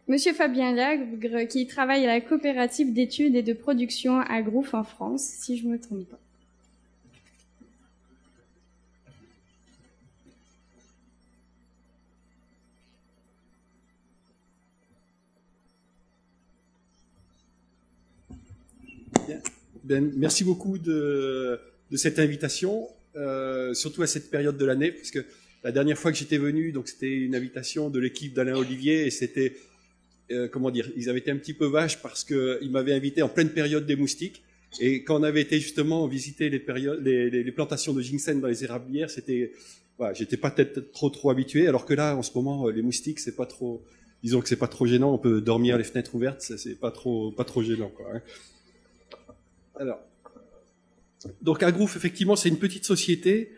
Monsieur Fabien Lagre, qui travaille à la coopérative d'études et de production à Grouf en France, si je ne me trompe pas. Ben, merci beaucoup de cette invitation, surtout à cette période de l'année, parce que la dernière fois que j'étais venu, donc c'était une invitation de l'équipe d'Alain Olivier, et c'était, comment dire, ils avaient été un petit peu vaches parce qu'ils m'avaient invité en pleine période des moustiques, et quand on avait été justement visiter les plantations de ginseng dans les érablières, c'était, voilà, j'étais pas peut-être trop habitué, alors que là, en ce moment, les moustiques, c'est pas trop, disons que c'est pas trop gênant, on peut dormir les fenêtres ouvertes, c'est pas trop gênant, quoi, hein. Alors, donc Agrouf, effectivement, c'est une petite société.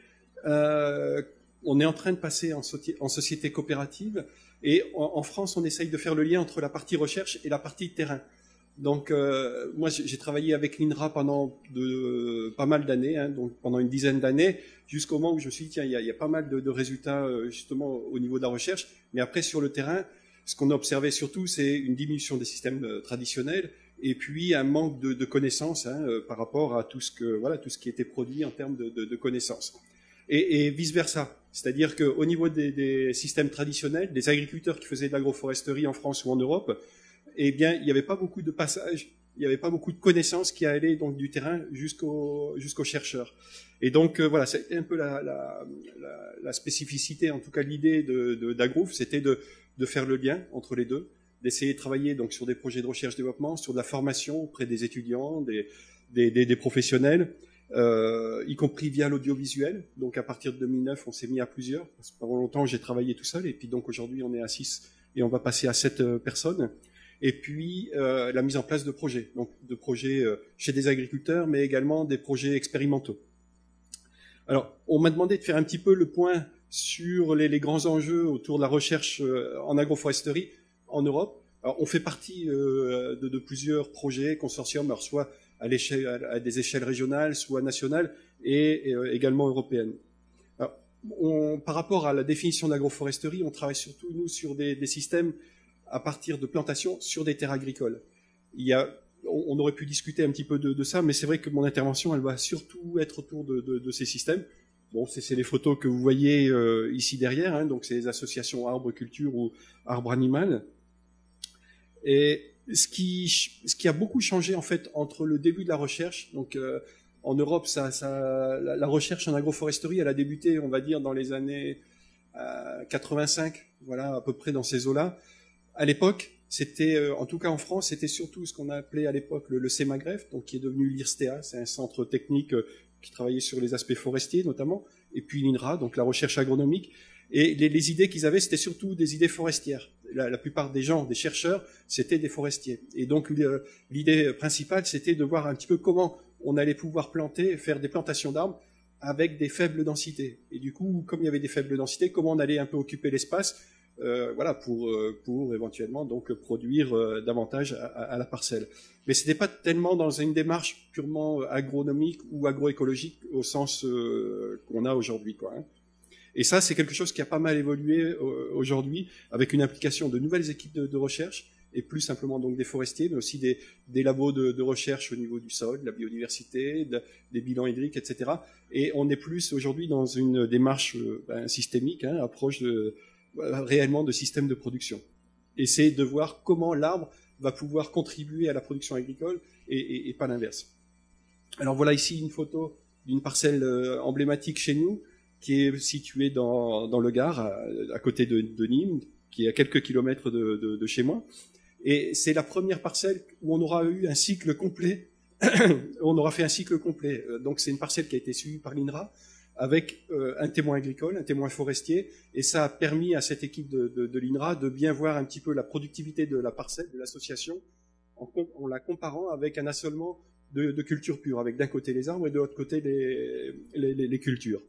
On est en train de passer en société coopérative. Et en France, on essaye de faire le lien entre la partie recherche et la partie terrain. Donc, moi, j'ai travaillé avec l'INRA pendant pas mal d'années, hein, donc pendant une dizaine d'années, jusqu'au moment où je me suis dit, tiens, il y a pas mal de résultats, justement, au niveau de la recherche. Mais après, sur le terrain, ce qu'on a observé surtout, c'est une diminution des systèmes traditionnels, et puis un manque de connaissances, hein, par rapport à tout ce qui était produit en termes de connaissances. Et vice versa, c'est-à-dire qu'au niveau des systèmes traditionnels, des agriculteurs qui faisaient de l'agroforesterie en France ou en Europe, eh bien, il n'y avait pas beaucoup de passages, il n'y avait pas beaucoup de connaissances qui allaient donc du terrain jusqu'aux chercheurs. Et donc voilà, c'était un peu la spécificité, en tout cas l'idée d'Agrouf, c'était de faire le lien entre les deux, d'essayer de travailler donc sur des projets de recherche-développement, sur de la formation auprès des étudiants, des professionnels, y compris via l'audiovisuel. Donc à partir de 2009, on s'est mis à plusieurs. Parce que pendant longtemps, j'ai travaillé tout seul, et puis donc aujourd'hui, on est à 6 et on va passer à 7 personnes. Et puis la mise en place de projets, donc de projets chez des agriculteurs, mais également des projets expérimentaux. Alors, on m'a demandé de faire un petit peu le point sur les grands enjeux autour de la recherche en agroforesterie en Europe. Alors, on fait partie de plusieurs projets, consortiums, alors soit à des échelles régionales, soit nationales, et également européennes. Alors, par rapport à la définition d'agroforesterie, on travaille surtout, nous, sur des systèmes à partir de plantations sur des terres agricoles. On aurait pu discuter un petit peu de ça, mais c'est vrai que mon intervention, elle va surtout être autour de ces systèmes. Bon, c'est les photos que vous voyez ici derrière, hein, donc c'est les associations arbre culture ou arbre animal. Et ce qui a beaucoup changé en fait entre le début de la recherche, donc en Europe, la recherche en agroforesterie, elle a débuté, on va dire, dans les années 85, voilà, à peu près dans ces eaux-là. À l'époque, c'était, en tout cas en France, c'était surtout ce qu'on a appelé à l'époque le CEMAGREF, donc qui est devenu l'IRSTEA, c'est un centre technique qui travaillait sur les aspects forestiers notamment, et puis l'INRA, donc la recherche agronomique. Et les idées qu'ils avaient, c'était surtout des idées forestières. La plupart des gens, des chercheurs, c'était des forestiers. Et donc l'idée principale, c'était de voir un petit peu comment on allait pouvoir faire des plantations d'arbres avec des faibles densités. Et du coup, comme il y avait des faibles densités, comment on allait un peu occuper l'espace, voilà, pour éventuellement donc produire davantage à la parcelle. Mais c'était pas tellement dans une démarche purement agronomique ou agroécologique au sens qu'on a aujourd'hui, quoi, hein. Et ça, c'est quelque chose qui a pas mal évolué aujourd'hui, avec une implication de nouvelles équipes de recherche, et plus simplement donc des forestiers, mais aussi des labos de recherche au niveau du sol, de la biodiversité, des bilans hydriques, etc. Et on est plus aujourd'hui dans une démarche systémique, hein, approche réellement de système de production. Et c'est de voir comment l'arbre va pouvoir contribuer à la production agricole et pas l'inverse. Alors voilà ici une photo d'une parcelle emblématique chez nous, qui est située dans le Gard, à côté de Nîmes, qui est à quelques kilomètres de chez moi. Et c'est la première parcelle où on aura eu un cycle complet. On aura fait un cycle complet. Donc c'est une parcelle qui a été suivie par l'INRA, avec un témoin agricole, un témoin forestier, et ça a permis à cette équipe de l'INRA de bien voir un petit peu la productivité de la parcelle, de l'association, en la comparant avec un assolement de cultures pures, avec d'un côté les arbres et de l'autre côté les cultures.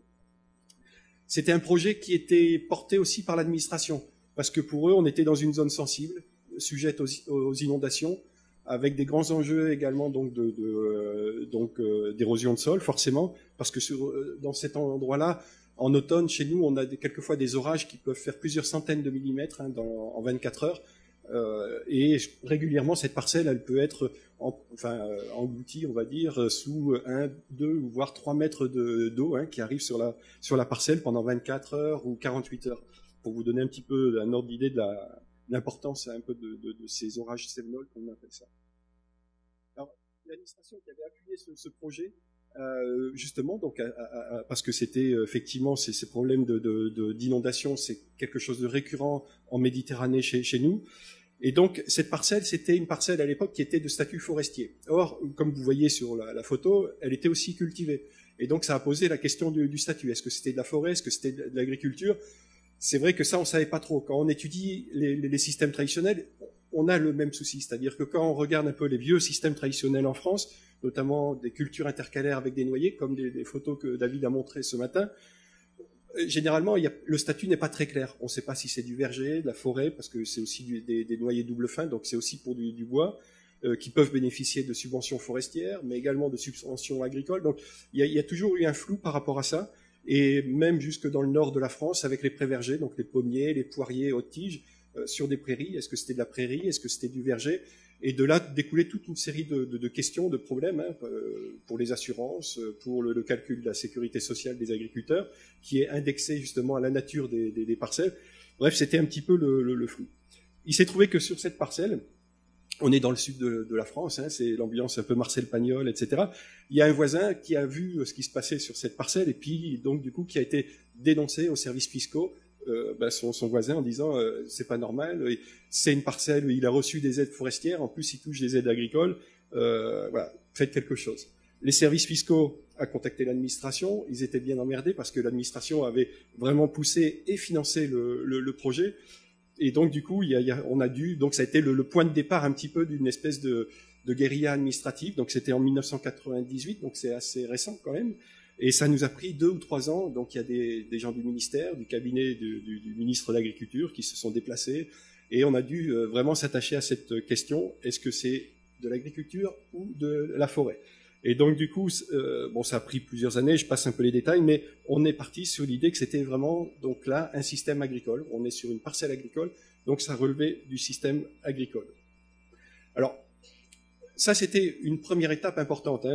C'était un projet qui était porté aussi par l'administration, parce que pour eux, on était dans une zone sensible, sujette aux inondations, avec des grands enjeux également donc d'érosion de sol, forcément, parce que dans cet endroit-là, en automne, chez nous, on a quelquefois des orages qui peuvent faire plusieurs centaines de millimètres, hein, en 24 heures. Et régulièrement, cette parcelle, elle peut être engloutie, on va dire, sous 1, 2 ou voire 3 mètres d'eau qui arrive sur la parcelle pendant 24 heures ou 48 heures. Pour vous donner un petit peu un ordre d'idée de l'importance un peu de ces orages cévenols, comme on appelle ça. Alors, l'administration qui avait appuyé ce projet, justement, donc parce que c'était effectivement ces problèmes d'inondation, c'est quelque chose de récurrent en Méditerranée chez nous. Et donc, cette parcelle, c'était une parcelle à l'époque qui était de statut forestier. Or, comme vous voyez sur la photo, elle était aussi cultivée. Et donc, ça a posé la question du statut. Est-ce que c'était de la forêt? Est-ce que c'était de l'agriculture? C'est vrai que ça, on savait pas trop. Quand on étudie les systèmes traditionnels, on a le même souci. C'est-à-dire que quand on regarde un peu les vieux systèmes traditionnels en France, notamment des cultures intercalaires avec des noyers, comme des photos que David a montrées ce matin, généralement, le statut n'est pas très clair. On ne sait pas si c'est du verger, de la forêt, parce que c'est aussi des noyers double fin, donc c'est aussi pour du bois, qui peuvent bénéficier de subventions forestières, mais également de subventions agricoles. Donc il y a toujours eu un flou par rapport à ça, et même jusque dans le nord de la France, avec les pré-vergers, donc les pommiers, les poiriers haute tige, sur des prairies. Est-ce que c'était de la prairie? Est-ce que c'était du verger? Et de là découlait toute une série de questions, de problèmes pour les assurances, pour le calcul de la sécurité sociale des agriculteurs, qui est indexé justement à la nature des parcelles. Bref, c'était un petit peu le flou. Il s'est trouvé que sur cette parcelle, on est dans le sud de la France, c'est l'ambiance un peu Marcel Pagnol, etc. Il y a un voisin qui a vu ce qui se passait sur cette parcelle et puis donc du coup qui a été dénoncé aux services fiscaux. Son voisin en disant c'est pas normal, c'est une parcelle où il a reçu des aides forestières, en plus il touche des aides agricoles, voilà, faites quelque chose. Les services fiscaux a contacté l'administration, ils étaient bien emmerdés parce que l'administration avait vraiment poussé et financé le projet, et donc du coup donc ça a été le point de départ un petit peu d'une espèce de guérilla administrative. Donc c'était en 1998, donc c'est assez récent quand même. Et ça nous a pris 2 ou 3 ans. Donc il y a des gens du ministère, du cabinet du ministre de l'Agriculture qui se sont déplacés. Et on a dû vraiment s'attacher à cette question. Est-ce que c'est de l'agriculture ou de la forêt? Et donc du coup, ça a pris plusieurs années, je passe un peu les détails, mais on est parti sur l'idée que c'était vraiment, donc là, un système agricole. On est sur une parcelle agricole, donc ça relevait du système agricole. Alors, ça c'était une première étape importante.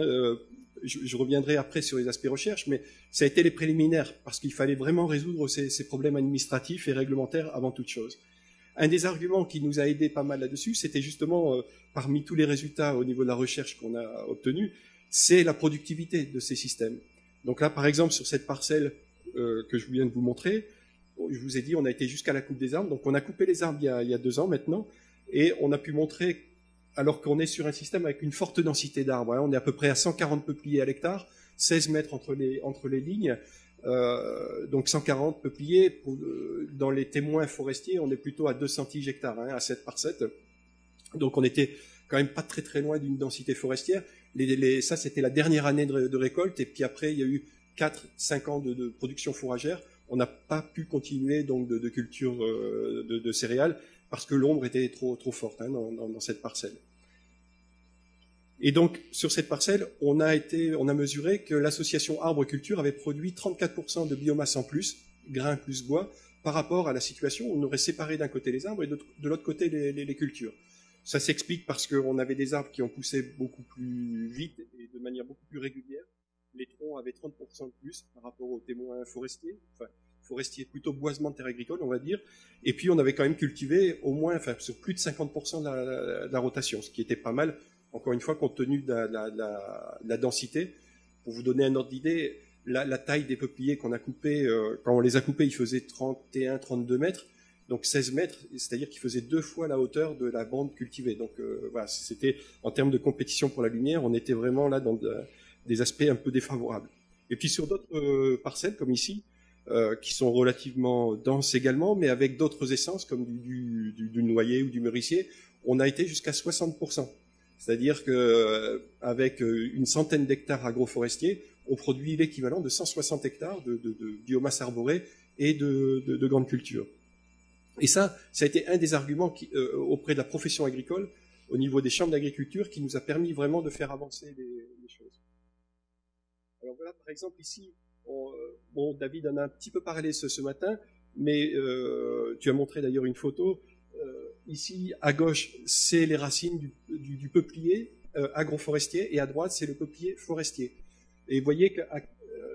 Je reviendrai après sur les aspects recherche, mais ça a été les préliminaires, parce qu'il fallait vraiment résoudre ces problèmes administratifs et réglementaires avant toute chose. Un des arguments qui nous a aidé pas mal là-dessus, c'était justement, parmi tous les résultats au niveau de la recherche qu'on a obtenus, c'est la productivité de ces systèmes. Donc là, par exemple, sur cette parcelle que je viens de vous montrer, je vous ai dit, on a été jusqu'à la coupe des arbres, donc on a coupé les arbres il y a 2 ans maintenant, et on a pu montrer, alors qu'on est sur un système avec une forte densité d'arbres, on est à peu près à 140 peupliers à l'hectare, 16 mètres entre les lignes, donc 140 peupliers. Dans les témoins forestiers, on est plutôt à 200 tiges hectares, à 7 par 7. Donc on était quand même pas très très loin d'une densité forestière. Ça, c'était la dernière année de récolte, et puis après, il y a eu 4-5 ans de production fourragère. On n'a pas pu continuer donc de culture de céréales, parce que l'ombre était trop forte dans cette parcelle. Et donc, sur cette parcelle, on a mesuré que l'association arbre-culture avait produit 34% de biomasse en plus, grains plus bois, par rapport à la situation où on aurait séparé d'un côté les arbres et de l'autre côté les cultures. Ça s'explique parce qu'on avait des arbres qui ont poussé beaucoup plus vite et de manière beaucoup plus régulière. Les troncs avaient 30% de plus par rapport aux témoins forestiers, forestier plutôt boisement de terre agricole, on va dire. Et puis, on avait quand même cultivé au moins, sur plus de 50% de la rotation, ce qui était pas mal, encore une fois, compte tenu de la densité. Pour vous donner un ordre d'idée, la taille des peupliers qu'on a coupés, quand on les a coupés, ils faisaient 31-32 mètres, donc 16 mètres, c'est-à-dire qu'ils faisaient 2 fois la hauteur de la bande cultivée. Donc voilà, c'était, en termes de compétition pour la lumière, on était vraiment là dans des aspects un peu défavorables. Et puis sur d'autres parcelles, comme ici, qui sont relativement denses également, mais avec d'autres essences, comme du noyer ou du merisier, on a été jusqu'à 60%. C'est-à-dire qu'avec une centaine d'hectares agroforestiers, on produit l'équivalent de 160 hectares de biomasse arborée et de grandes cultures. Et ça a été un des arguments auprès de la profession agricole, au niveau des chambres d'agriculture, qui nous a permis vraiment de faire avancer les choses. Alors voilà, par exemple, ici, David en a un petit peu parlé ce matin, mais tu as montré d'ailleurs une photo. ici, à gauche, c'est les racines du peuplier agroforestier, et à droite, c'est le peuplier forestier. Et vous voyez que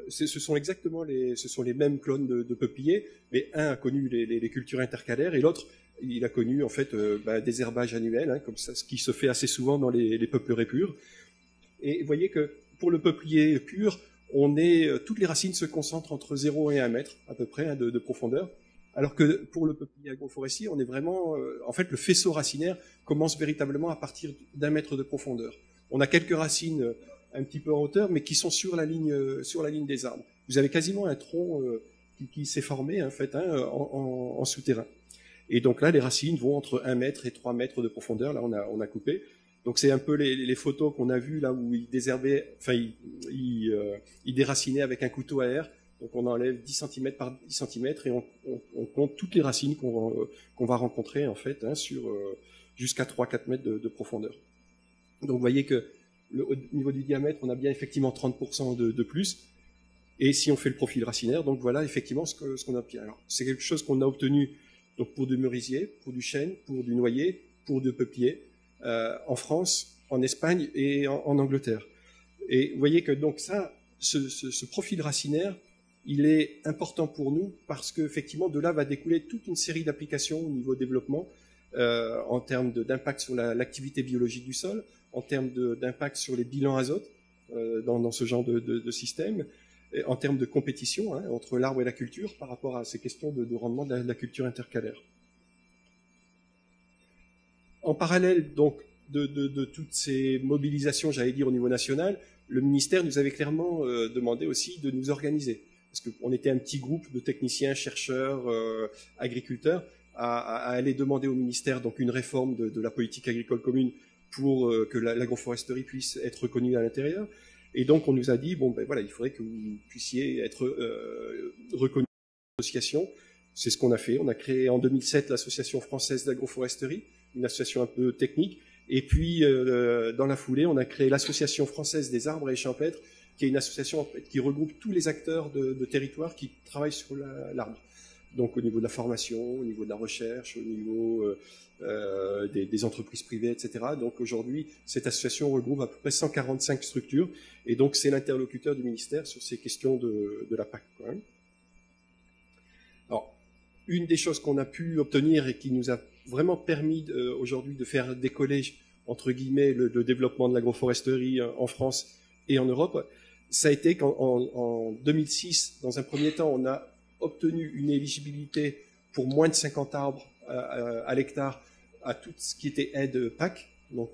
ce sont exactement les mêmes clones de peupliers, mais un a connu les cultures intercalaires, et l'autre, il a connu en fait des herbages annuels, hein, comme ça, ce qui se fait assez souvent dans les peupleraies pures. Et vous voyez que pour le peuplier pur, toutes les racines se concentrent entre 0 et 1 mètre à peu près, hein, de profondeur. Alors que pour le peuplier agroforestier, on est vraiment, en fait, le faisceau racinaire commence véritablement à partir d'1 mètre de profondeur. On a quelques racines un petit peu en hauteur, mais qui sont sur la ligne des arbres. Vous avez quasiment un tronc qui s'est formé en fait, hein, en souterrain. Et donc là, les racines vont entre 1 mètre et 3 mètres de profondeur. Là, on a coupé. Donc c'est un peu les photos qu'on a vues là où ils désherbaient, enfin ils déracinaient avec un couteau à air. Donc on enlève 10 cm par 10 cm et on compte toutes les racines qu'on va rencontrer en fait, hein, jusqu'à 3-4 mètres de profondeur. Donc vous voyez que au niveau du diamètre, on a bien effectivement 30% de plus. Et si on fait le profil racinaire, donc voilà effectivement ce qu'on obtient. Alors c'est quelque chose qu'on a obtenu donc pour du merisier, pour du chêne, pour du noyer, pour du peuplier, en France, en Espagne et en Angleterre. Et vous voyez que donc ça, ce profil racinaire, il est important pour nous parce qu'effectivement, de là va découler toute une série d'applications au niveau développement, en termes d'impact sur l'activité biologique du sol, en termes d'impact sur les bilans azote dans ce genre de système, et en termes de compétition, hein, entre l'arbre et la culture par rapport à ces questions de rendement de la culture intercalaire. En parallèle donc de toutes ces mobilisations, j'allais dire au niveau national, le ministère nous avait clairement demandé aussi de nous organiser. Parce qu'on était un petit groupe de techniciens, chercheurs, agriculteurs, à aller demander au ministère donc une réforme de la politique agricole commune pour que l'agroforesterie puisse être reconnue à l'intérieur. Et donc on nous a dit, bon ben voilà, il faudrait que vous puissiez être reconnus dans l'association. C'est ce qu'on a fait. On a créé en 2007 l'Association française d'agroforesterie, une association un peu technique. Et puis, dans la foulée, on a créé l'Association française des arbres et champêtres, qui est une association qui regroupe tous les acteurs de territoire qui travaillent sur l'arbre. Donc, au niveau de la formation, au niveau de la recherche, au niveau des entreprises privées, etc. Donc, aujourd'hui, cette association regroupe à peu près 145 structures. Et donc, c'est l'interlocuteur du ministère sur ces questions de la PAC, quoi. Alors, une des choses qu'on a pu obtenir et qui nous a vraiment permis aujourd'hui de faire décoller, entre guillemets, le développement de l'agroforesterie en France et en Europe, ça a été qu'en 2006, dans un premier temps, on a obtenu une éligibilité pour moins de 50 arbres à l'hectare à tout ce qui était aide PAC. Donc,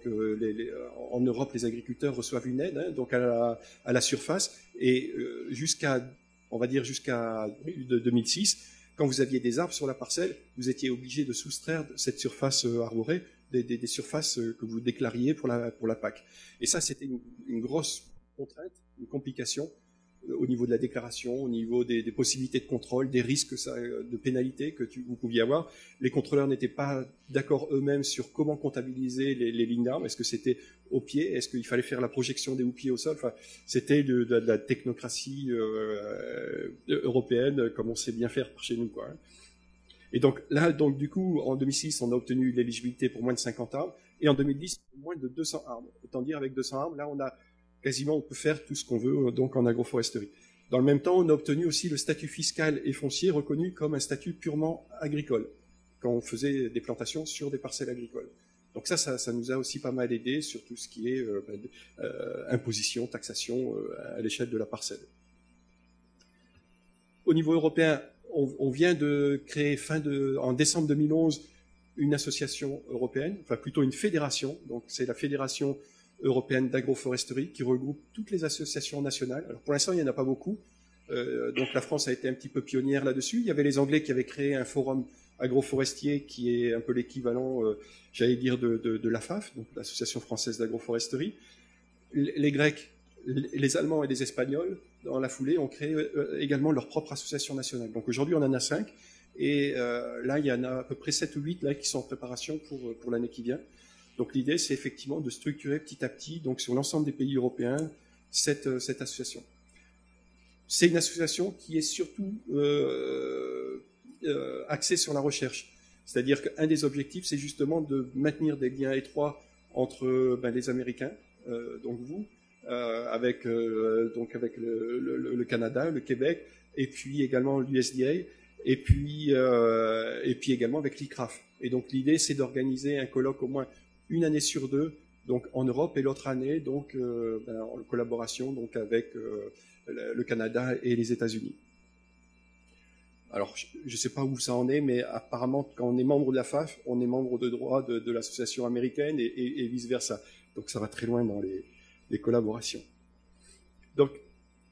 en Europe, les agriculteurs reçoivent une aide, hein, donc à la surface, et on va dire jusqu'à 2006, quand vous aviez des arbres sur la parcelle, vous étiez obligé de soustraire de cette surface arborée des surfaces que vous déclariez pour la PAC. Et ça, c'était une grosse contrainte, une complication au niveau de la déclaration, au niveau des possibilités de contrôle, des risques de pénalité que vous pouviez avoir. Les contrôleurs n'étaient pas d'accord eux-mêmes sur comment comptabiliser les lignes d'arbres. Est-ce que c'était au pied? Est-ce qu'il fallait faire la projection des houppiers au sol? Enfin, c'était de la technocratie européenne, comme on sait bien faire par chez nous, quoi. Et donc là, du coup, en 2006, on a obtenu l'éligibilité pour moins de 50 arbres, et en 2010, moins de 200 arbres. Autant dire, avec 200 arbres, là, on peut faire tout ce qu'on veut donc en agroforesterie. Dans le même temps, on a obtenu aussi le statut fiscal et foncier reconnu comme un statut purement agricole, quand on faisait des plantations sur des parcelles agricoles. Donc ça nous a aussi pas mal aidé sur tout ce qui est imposition, taxation à l'échelle de la parcelle. Au niveau européen, on vient de créer en décembre 2011 une association européenne, enfin plutôt une fédération, donc c'est la Fédération européenne d'agroforesterie qui regroupe toutes les associations nationales. Alors pour l'instant, il n'y en a pas beaucoup, donc la France a été un petit peu pionnière là-dessus. Il y avait les Anglais qui avaient créé un forum agroforestier qui est un peu l'équivalent, j'allais dire, de l'AFAF, donc l'Association française d'agroforesterie. Les Grecs, les Allemands et les Espagnols, dans la foulée, ont créé également leur propre association nationale. Donc aujourd'hui, on en a 5, et là, il y en a à peu près 7 ou 8 là, qui sont en préparation pour l'année qui vient. Donc l'idée, c'est effectivement de structurer petit à petit, donc sur l'ensemble des pays européens, cette association. C'est une association qui est surtout axée sur la recherche. C'est-à-dire qu'un des objectifs, c'est justement de maintenir des liens étroits entre les Américains, donc vous, avec le Canada, le Québec, et puis également l'USDA, et puis également avec l'ICRAF. Et donc l'idée, c'est d'organiser un colloque au moins une année sur deux, donc en Europe, et l'autre année, donc en collaboration donc avec le Canada et les États-Unis. Alors, je ne sais pas où ça en est, mais apparemment, quand on est membre de la FAF, on est membre de droit de l'association américaine et vice-versa. Donc, ça va très loin dans les collaborations. Donc,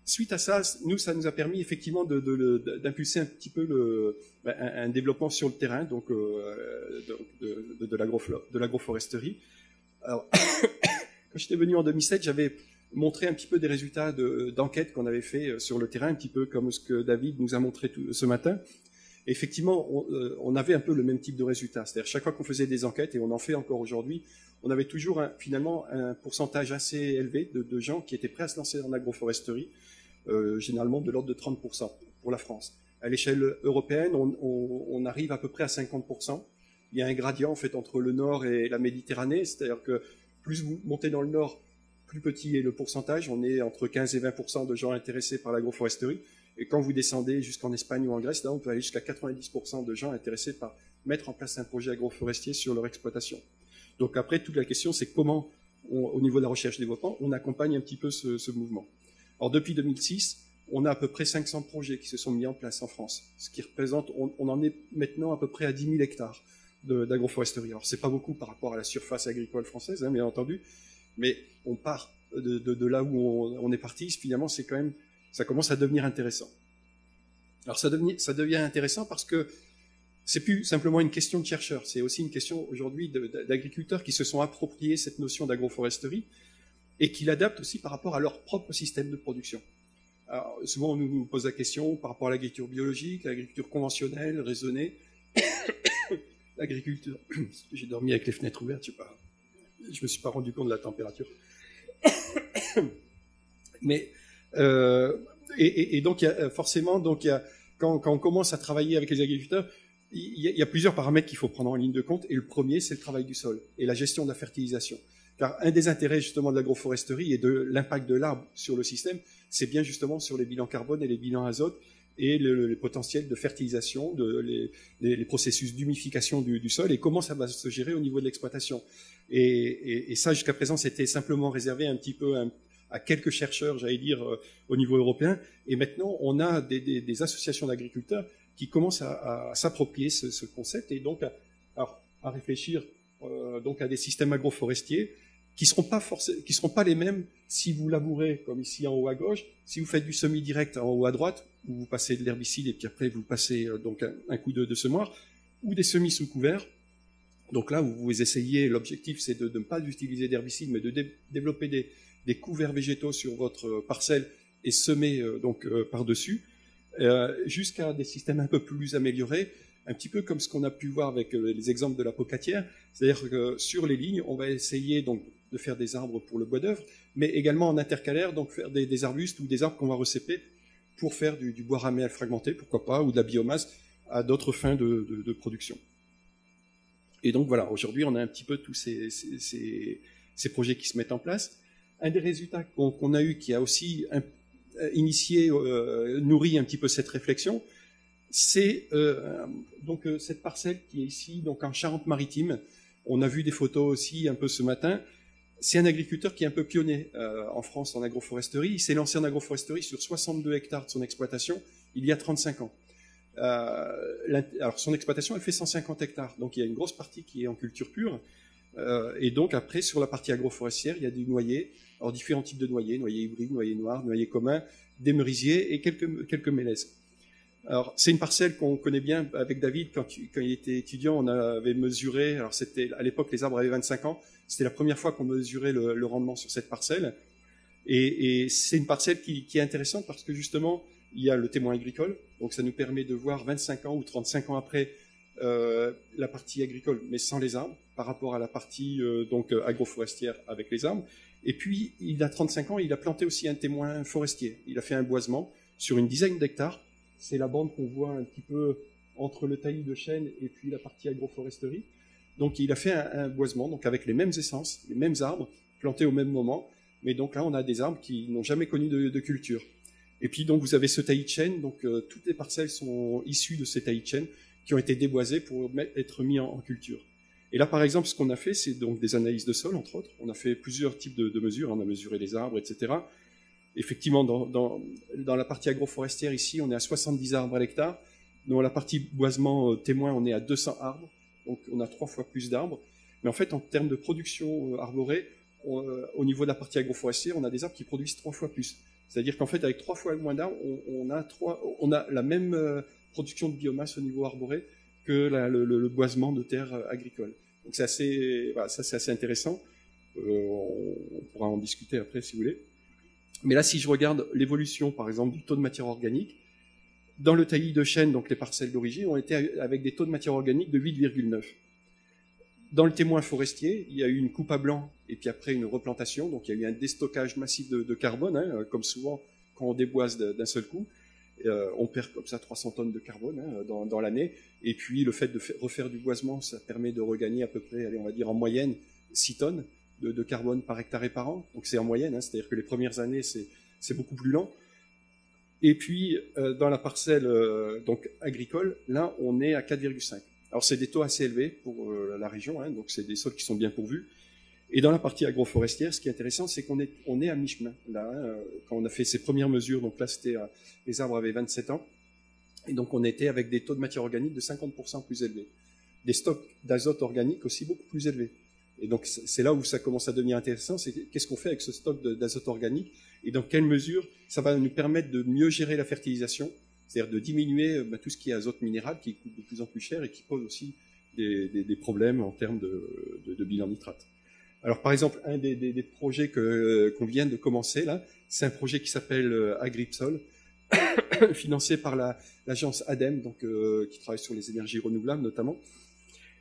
suite à ça, ça nous a permis effectivement d'impulser un petit peu un développement sur le terrain, donc de l'agroforesterie. Alors, quand j'étais venu en 2007, j'avais montré un petit peu des résultats d'enquête qu'on avait fait sur le terrain, un petit peu comme ce que David nous a montré ce matin. Et effectivement, on avait un peu le même type de résultats. C'est-à-dire, chaque fois qu'on faisait des enquêtes, et on en fait encore aujourd'hui, on avait toujours finalement un pourcentage assez élevé de gens qui étaient prêts à se lancer dans l'agroforesterie, généralement de l'ordre de 30% pour la France. À l'échelle européenne, on arrive à peu près à 50%. Il y a un gradient en fait entre le nord et la Méditerranée, c'est-à-dire que plus vous montez dans le nord, plus petit est le pourcentage. On est entre 15 et 20% de gens intéressés par l'agroforesterie. Et quand vous descendez jusqu'en Espagne ou en Grèce, là, on peut aller jusqu'à 90% de gens intéressés par mettre en place un projet agroforestier sur leur exploitation. Donc après, toute la question, c'est comment, au niveau de la recherche-développement, on accompagne un petit peu ce mouvement. Alors depuis 2006, on a à peu près 500 projets qui se sont mis en place en France, ce qui représente, on en est maintenant à peu près à 10 000 hectares d'agroforesterie. Alors c'est pas beaucoup par rapport à la surface agricole française, hein, bien entendu, mais on part de là où on est parti. Finalement, c'est quand même, ça commence à devenir intéressant. Alors ça devient intéressant parce que c'est plus simplement une question de chercheurs, c'est aussi une question aujourd'hui d'agriculteurs qui se sont appropriés cette notion d'agroforesterie et qui l'adaptent aussi par rapport à leur propre système de production. Alors, souvent, on nous pose la question par rapport à l'agriculture biologique, l'agriculture conventionnelle, raisonnée, l'agriculture. J'ai dormi avec les fenêtres ouvertes, je me suis pas rendu compte de la température. Mais et donc forcément, donc quand on commence à travailler avec les agriculteurs, il y a plusieurs paramètres qu'il faut prendre en ligne de compte. Et le premier, c'est le travail du sol et la gestion de la fertilisation. Car un des intérêts justement de l'agroforesterie et de l'impact de l'arbre sur le système, c'est bien justement sur les bilans carbone et les bilans azote et les potentiels de fertilisation, les processus d'humification du sol et comment ça va se gérer au niveau de l'exploitation. Et ça, jusqu'à présent, c'était simplement réservé un petit peu à quelques chercheurs, j'allais dire, au niveau européen. Et maintenant, on a des associations d'agriculteurs qui commencent à s'approprier ce concept et donc à réfléchir donc à des systèmes agroforestiers qui seront pas les mêmes si vous labourez comme ici en haut à gauche, si vous faites du semis direct en haut à droite, où vous passez de l'herbicide et puis après vous passez donc un coup de semoir, ou des semis sous couvert. Donc là où vous essayez, l'objectif c'est de ne pas utiliser d'herbicide, mais de développer des couverts végétaux sur votre parcelle et semer par-dessus, jusqu'à des systèmes un peu plus améliorés, un petit peu comme ce qu'on a pu voir avec les exemples de la pocatière, c'est-à-dire que sur les lignes, on va essayer donc de faire des arbres pour le bois d'œuvre, mais également en intercalaire, donc faire des arbustes ou des arbres qu'on va recéper pour faire du bois ramé fragmenté, pourquoi pas, ou de la biomasse à d'autres fins de production. Et donc voilà, aujourd'hui, on a un petit peu tous ces projets qui se mettent en place. Un des résultats qu'on a eu, qui a aussi initié, nourri un petit peu cette réflexion, c'est donc cette parcelle qui est ici, donc en Charente-Maritime. On a vu des photos aussi un peu ce matin. C'est un agriculteur qui est un peu pionnier en France en agroforesterie. Il s'est lancé en agroforesterie sur 62 hectares de son exploitation il y a 35 ans. Alors son exploitation, elle fait 150 hectares, donc il y a une grosse partie qui est en culture pure. Et donc après, sur la partie agroforestière, il y a du noyer, alors différents types de noyers, noyers hybrides, noyers noirs, noyers communs, des merisiers et quelques mélèzes. Alors, c'est une parcelle qu'on connaît bien avec David. Quand il était étudiant, on avait mesuré, alors c'était, à l'époque, les arbres avaient 25 ans. C'était la première fois qu'on mesurait le rendement sur cette parcelle. Et c'est une parcelle qui est intéressante parce que justement, il y a le témoin agricole. Donc, ça nous permet de voir 25 ans ou 35 ans après, la partie agricole, mais sans les arbres, par rapport à la partie, agroforestière avec les arbres. Et puis, il a 35 ans, il a planté aussi un témoin forestier. Il a fait un boisement sur une dizaine d'hectares. C'est la bande qu'on voit un petit peu entre le taillis de chêne et puis la partie agroforesterie. Donc il a fait un boisement, donc avec les mêmes essences, les mêmes arbres, plantés au même moment. Mais donc là, on a des arbres qui n'ont jamais connu de culture. Et puis donc vous avez ce taillis de chêne, donc toutes les parcelles sont issues de ces taillis de chêne qui ont été déboisés pour être mis en culture. Et là, par exemple, ce qu'on a fait, c'est donc des analyses de sol, entre autres. On a fait plusieurs types de mesures. On a mesuré les arbres, etc. Effectivement, dans la partie agroforestière, ici, on est à 70 arbres à l'hectare. Dans la partie boisement témoin, on est à 200 arbres. Donc, on a 3 fois plus d'arbres. Mais en fait, en termes de production arborée, au niveau de la partie agroforestière, on a des arbres qui produisent 3 fois plus. C'est-à-dire qu'en fait, avec 3 fois moins d'arbres, on a la même production de biomasse au niveau arboré que le boisement de terres agricoles. Donc c'est assez, voilà, ça c'est assez intéressant. On pourra en discuter après si vous voulez. Mais là, si je regarde l'évolution, par exemple, du taux de matière organique, dans le taillis de chêne, donc les parcelles d'origine, on était avec des taux de matière organique de 8,9. Dans le témoin forestier, il y a eu une coupe à blanc et puis après une replantation. Donc il y a eu un déstockage massif de carbone, hein, comme souvent quand on déboise d'un seul coup. On perd comme ça 300 tonnes de carbone dans l'année. Et puis le fait de refaire du boisement, ça permet de regagner à peu près, allez, on va dire en moyenne, 6 tonnes de carbone par hectare et par an. Donc c'est en moyenne, hein, c'est-à-dire que les premières années, c'est beaucoup plus lent. Et puis dans la parcelle donc agricole, là, on est à 4,5. Alors c'est des taux assez élevés pour la région, hein, donc c'est des sols qui sont bien pourvus. Et dans la partie agroforestière, ce qui est intéressant, c'est qu'on est à mi-chemin. Là, quand on a fait ces premières mesures, donc là, les arbres avaient 27 ans, et donc on était avec des taux de matière organique de 50% plus élevés. Des stocks d'azote organique aussi beaucoup plus élevés. Et donc c'est là où ça commence à devenir intéressant, c'est qu'est-ce qu'on fait avec ce stock d'azote organique, et dans quelle mesure ça va nous permettre de mieux gérer la fertilisation, c'est-à-dire de diminuer tout ce qui est azote minéral, qui coûte de plus en plus cher et qui pose aussi des problèmes en termes de bilan nitrate. Alors, par exemple, un des projets qu'on vient de commencer, là, c'est un projet qui s'appelle Agripsol, financé par l'agence ADEME, donc, qui travaille sur les énergies renouvelables, notamment.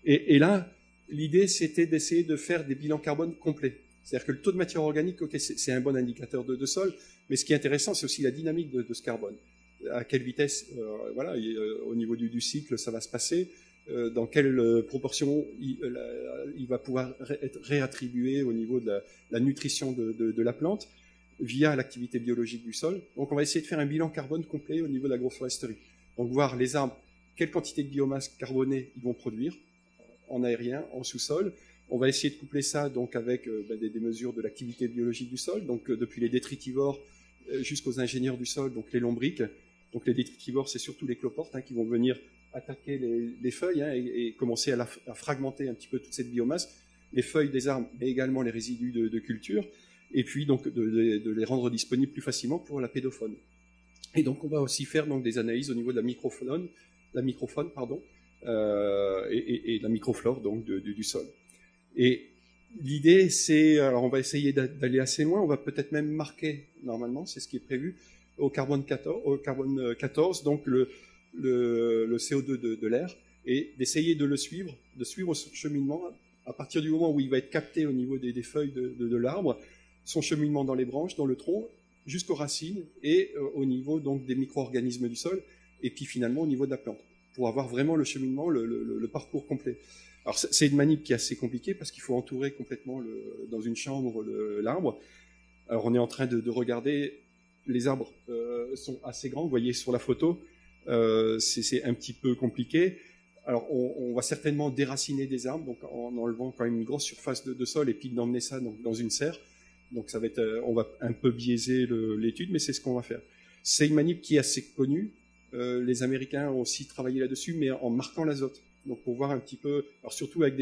Et là, l'idée, c'était d'essayer de faire des bilans carbone complets. C'est-à-dire que le taux de matière organique, okay, c'est un bon indicateur de sol, mais ce qui est intéressant, c'est aussi la dynamique de ce carbone. À quelle vitesse, voilà, au niveau du cycle, ça va se passer. Dans quelle proportion il va pouvoir être réattribué au niveau de la nutrition de la plante via l'activité biologique du sol. Donc on va essayer de faire un bilan carbone complet au niveau de l'agroforesterie. Donc voir les arbres, quelle quantité de biomasse carbonée ils vont produire en aérien, en sous-sol. On va essayer de coupler ça donc avec des mesures de l'activité biologique du sol, donc depuis les détritivores jusqu'aux ingénieurs du sol, donc les lombriques. Donc les détritivores, c'est surtout les cloportes qui vont venir attaquer les feuilles et commencer à fragmenter un petit peu toute cette biomasse, les feuilles des arbres, mais également les résidus de culture, et puis donc de les rendre disponibles plus facilement pour la pédofaune. Et donc on va aussi faire donc des analyses au niveau de la microfaune, et de la microflore donc du sol. Et l'idée, c'est, alors on va essayer d'aller assez loin, on va peut-être même marquer, normalement, c'est ce qui est prévu, au carbone 14, donc le CO2 de l'air, et d'essayer de suivre son cheminement à partir du moment où il va être capté au niveau des feuilles de l'arbre, son cheminement dans les branches, dans le tronc, jusqu'aux racines, et au niveau donc des micro-organismes du sol, et puis finalement au niveau de la plante, pour avoir vraiment le cheminement, le parcours complet. Alors c'est une manip qui est assez compliquée, parce qu'il faut entourer complètement dans une chambre l'arbre. Alors on est en train de regarder, les arbres sont assez grands, vous voyez sur la photo, c'est un petit peu compliqué. Alors on va certainement déraciner des arbres, donc en enlevant quand même une grosse surface de sol, et puis d'emmener ça dans une serre. Donc ça va être, on va un peu biaiser l'étude, mais c'est ce qu'on va faire. C'est une manip qui est assez connue. Les Américains ont aussi travaillé là-dessus, mais en marquant l'azote. Donc pour voir un petit peu, alors surtout avec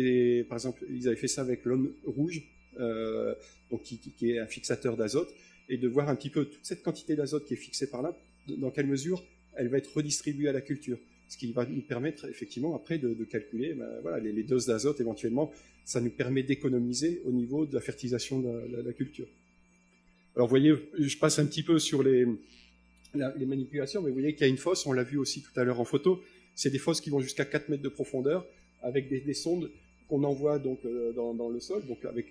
par exemple, ils avaient fait ça avec l'homme rouge, donc qui est un fixateur d'azote, et de voir un petit peu toute cette quantité d'azote qui est fixée par là, dans quelle mesure elle va être redistribuée à la culture. Ce qui va nous permettre effectivement après de calculer voilà, les doses d'azote éventuellement. Ça nous permet d'économiser au niveau de la fertilisation de la culture. Alors vous voyez, je passe un petit peu sur les manipulations, mais vous voyez qu'il y a une fosse, on l'a vu aussi tout à l'heure en photo, c'est des fosses qui vont jusqu'à 4 mètres de profondeur, avec des sondes qu'on envoie donc dans le sol, donc avec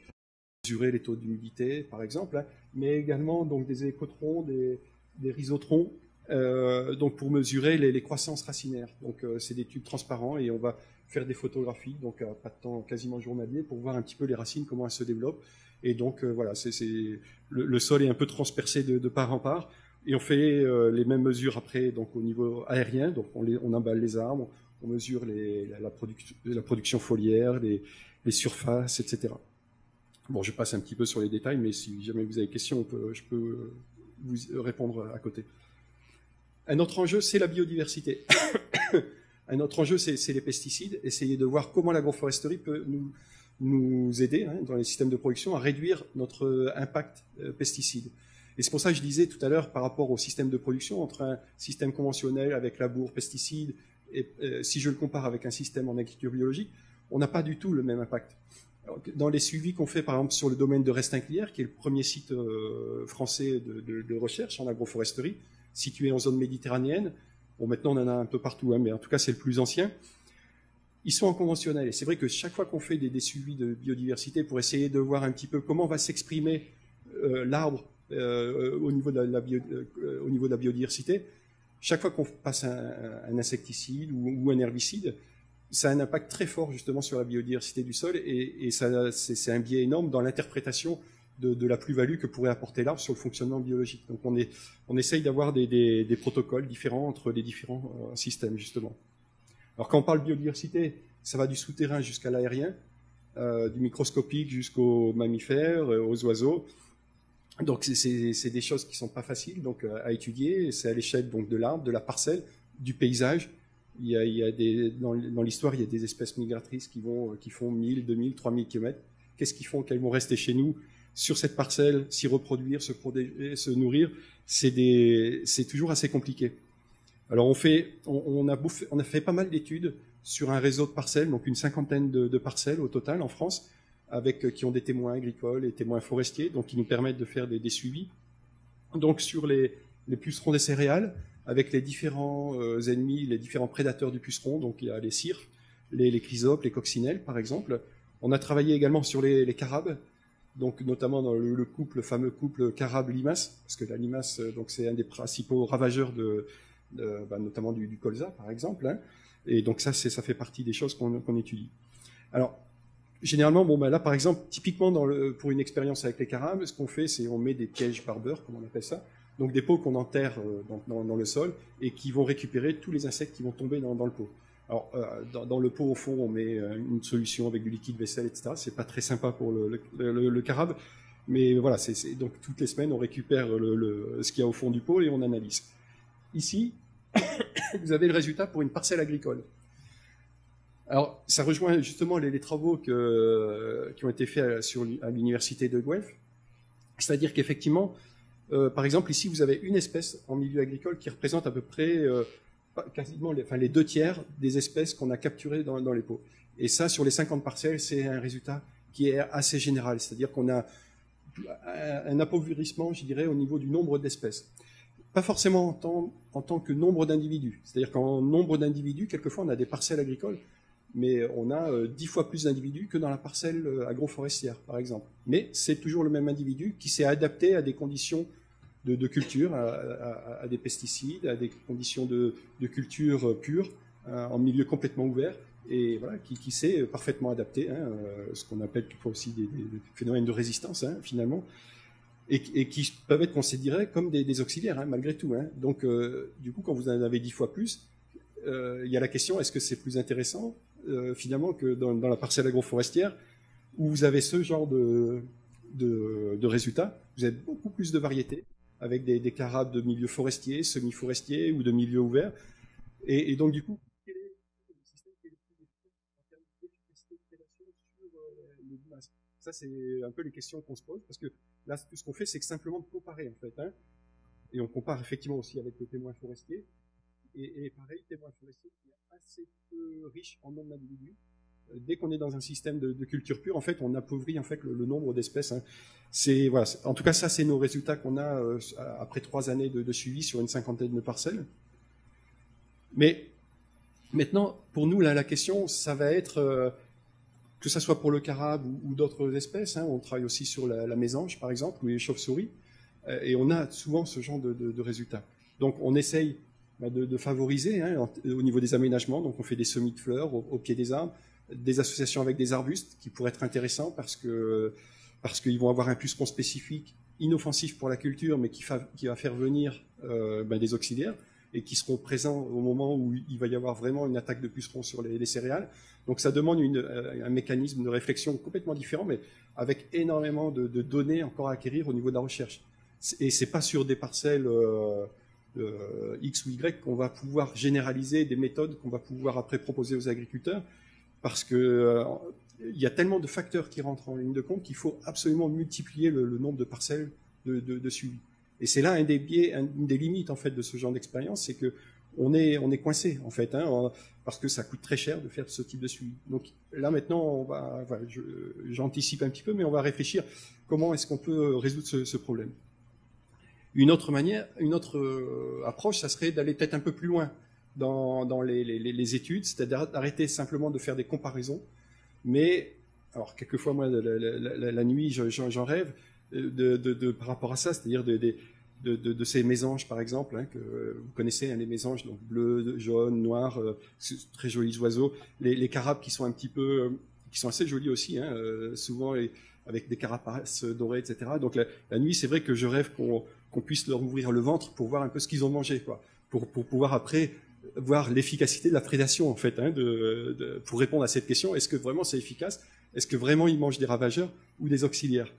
mesurer les taux d'humidité par exemple, mais également donc des écotrons, des rhizotrons, donc pour mesurer les croissances racinaires. Donc c'est des tubes transparents et on va faire des photographies, donc pas de temps quasiment journalier, pour voir un petit peu les racines, comment elles se développent. Et donc voilà, le sol est un peu transpercé de part en part. Et on fait les mêmes mesures après, donc au niveau aérien. Donc on emballe les arbres, on mesure la production foliaire, les surfaces, etc. Bon, je passe un petit peu sur les détails, mais si jamais vous avez des questions, je peux vous répondre à côté. Un autre enjeu, c'est la biodiversité. Un autre enjeu, c'est les pesticides. Essayer de voir comment l'agroforesterie peut nous aider dans les systèmes de production à réduire notre impact pesticide. Et c'est pour ça que je disais tout à l'heure, par rapport au système de production, entre un système conventionnel avec labour, pesticides, et si je le compare avec un système en agriculture biologique, on n'a pas du tout le même impact. Alors, dans les suivis qu'on fait, par exemple, sur le domaine de Restinclière, qui est le premier site français de recherche en agroforesterie, situé en zone méditerranéenne, bon, maintenant on en a un peu partout, mais en tout cas c'est le plus ancien, ils sont en conventionnel. Et c'est vrai que chaque fois qu'on fait des suivis de biodiversité pour essayer de voir un petit peu comment va s'exprimer l'arbre au niveau de la biodiversité, chaque fois qu'on passe un insecticide ou un herbicide, ça a un impact très fort justement sur la biodiversité du sol et c'est un biais énorme dans l'interprétation de la plus-value que pourrait apporter l'arbre sur le fonctionnement biologique. Donc on essaye d'avoir des protocoles différents entre les différents systèmes justement. Alors quand on parle biodiversité, ça va du souterrain jusqu'à l'aérien, du microscopique jusqu'aux mammifères, aux oiseaux. Donc c'est des choses qui sont pas faciles donc à étudier. C'est à l'échelle donc de l'arbre, de la parcelle, du paysage. Il y a dans l'histoire, il y a des espèces migratrices qui font 1000, 2000, 3000 km. Qu'est-ce qu'ils font? Qu'elles vont rester chez nous sur cette parcelle, s'y reproduire, se protéger, se nourrir. C'est toujours assez compliqué. Alors on a fait pas mal d'études sur un réseau de parcelles, donc une cinquantaine de parcelles au total en France, qui ont des témoins agricoles et témoins forestiers, donc qui nous permettent de faire des suivis. Donc sur les pucerons des céréales, avec les différents ennemis, les différents prédateurs du puceron, donc il y a les cirques, les chrysopes, les coccinelles par exemple. On a travaillé également sur les carabes, donc notamment dans le fameux couple carabe-limace, parce que la limace, donc c'est un des principaux ravageurs notamment du colza par exemple, hein. Et donc ça fait partie des choses qu'on étudie. Alors généralement, là par exemple, typiquement pour une expérience avec les carabes, ce qu'on fait, c'est on met des pièges barbeurs, comme on appelle ça, donc des pots qu'on enterre dans le sol et qui vont récupérer tous les insectes qui vont tomber dans le pot. Alors dans le pot au fond, on met une solution avec du liquide vaisselle, etc. C'est pas très sympa pour le carabe, mais voilà, donc toutes les semaines on récupère ce qu'il y a au fond du pot et on analyse. Ici, vous avez le résultat pour une parcelle agricole. Alors, ça rejoint justement les travaux qui ont été faits à l'université de Guelph. C'est-à-dire qu'effectivement, par exemple, ici, vous avez une espèce en milieu agricole qui représente à peu près quasiment les 2/3 des espèces qu'on a capturées dans les pots. Et ça, sur les 50 parcelles, c'est un résultat qui est assez général. C'est-à-dire qu'on a un appauvrissement, je dirais, au niveau du nombre d'espèces. Pas forcément en tant que nombre d'individus. C'est-à-dire qu'en nombre d'individus, quelquefois, on a des parcelles agricoles, mais on a 10 fois plus d'individus que dans la parcelle agroforestière, par exemple. Mais c'est toujours le même individu qui s'est adapté à des conditions de culture, à des pesticides, à des conditions de culture pure, en milieu complètement ouvert, et voilà, qui s'est parfaitement adapté, ce qu'on appelle parfois aussi des phénomènes de résistance, finalement, et qui peuvent être considérés comme des auxiliaires, malgré tout. Donc, du coup, quand vous en avez 10 fois plus, il y a la question, est-ce que c'est plus intéressant finalement que dans la parcelle agroforestière où vous avez ce genre de résultats, vous avez beaucoup plus de variétés avec des carabes de milieux forestiers, semi-forestiers ou de milieux ouverts. Et donc du coup, quel est le système qui est le plus efficace en termes d'efficacité de prédation sur les limaces? Ça, c'est un peu les questions qu'on se pose, parce que là, tout ce qu'on fait, c'est que simplement de comparer en fait. Et on compare effectivement aussi avec les témoins forestiers. Et pareil, témoin forestier qui est assez peu riche en nombre d'individus. Dès qu'on est dans un système de culture pure, en fait, on appauvrit en fait le nombre d'espèces. Voilà. En tout cas, ça, c'est nos résultats qu'on a après 3 années de suivi sur une cinquantaine de parcelles. Mais maintenant, pour nous, là, la question, ça va être que ça soit pour le carabe ou d'autres espèces. On travaille aussi sur la mésange, par exemple, ou les chauves-souris, et on a souvent ce genre de résultats. Donc on essaye de favoriser au niveau des aménagements. Donc on fait des semis de fleurs au pied des arbres, des associations avec des arbustes qui pourraient être intéressants parce qu'ils vont avoir un puceron spécifique, inoffensif pour la culture, mais qui va faire venir des auxiliaires et qui seront présents au moment où il va y avoir vraiment une attaque de pucerons sur les céréales. Donc ça demande un mécanisme de réflexion complètement différent, mais avec énormément de données encore à acquérir au niveau de la recherche. Et c'est pas sur des parcelles X ou Y qu'on va pouvoir généraliser des méthodes qu'on va pouvoir après proposer aux agriculteurs, parce que il y a tellement de facteurs qui rentrent en ligne de compte qu'il faut absolument multiplier le nombre de parcelles de suivi. Et c'est là une des limites en fait de ce genre d'expérience, c'est que on est coincé en fait, parce que ça coûte très cher de faire ce type de suivi. Donc là maintenant, j'anticipe un petit peu, mais on va réfléchir comment est-ce qu'on peut résoudre ce problème. Une autre approche, ça serait d'aller peut-être un peu plus loin dans les études, c'est-à-dire d'arrêter simplement de faire des comparaisons. Mais, alors, quelquefois, moi, la nuit, j'en rêve par rapport à ça, c'est-à-dire de ces mésanges, par exemple, que vous connaissez, les mésanges, donc bleus, jaunes, noirs, très jolis oiseaux, les carabes qui sont un petit peu, qui sont assez jolis aussi, souvent avec des carapaces dorées, etc. Donc la nuit, c'est vrai que je rêve qu'on puisse leur ouvrir le ventre pour voir un peu ce qu'ils ont mangé, quoi, pour pouvoir après voir l'efficacité de la prédation, en fait, pour répondre à cette question. Est-ce que vraiment c'est efficace? Est-ce que vraiment ils mangent des ravageurs ou des auxiliaires?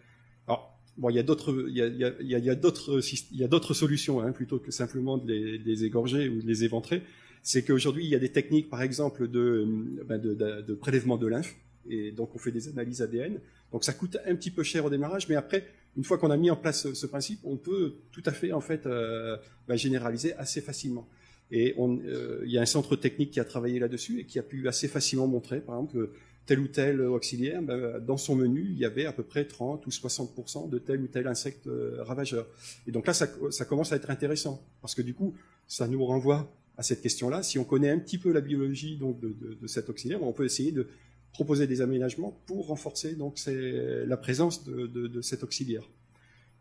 Alors, bon, il y a d'autres solutions, plutôt que simplement de les égorger ou de les éventrer. C'est qu'aujourd'hui, il y a des techniques, par exemple, de prélèvement de lymphe, et donc on fait des analyses ADN. Donc ça coûte un petit peu cher au démarrage, mais après, une fois qu'on a mis en place ce principe, on peut tout à fait en fait généraliser assez facilement. Et il y a un centre technique qui a travaillé là-dessus et qui a pu assez facilement montrer, par exemple, tel ou tel auxiliaire, dans son menu, il y avait à peu près 30 ou 60% de tel ou tel insecte ravageur. Et donc là, ça commence à être intéressant, parce que du coup, ça nous renvoie à cette question-là. Si on connaît un petit peu la biologie donc, de cet auxiliaire, on peut essayer de proposer des aménagements pour renforcer donc, la présence de cet auxiliaire.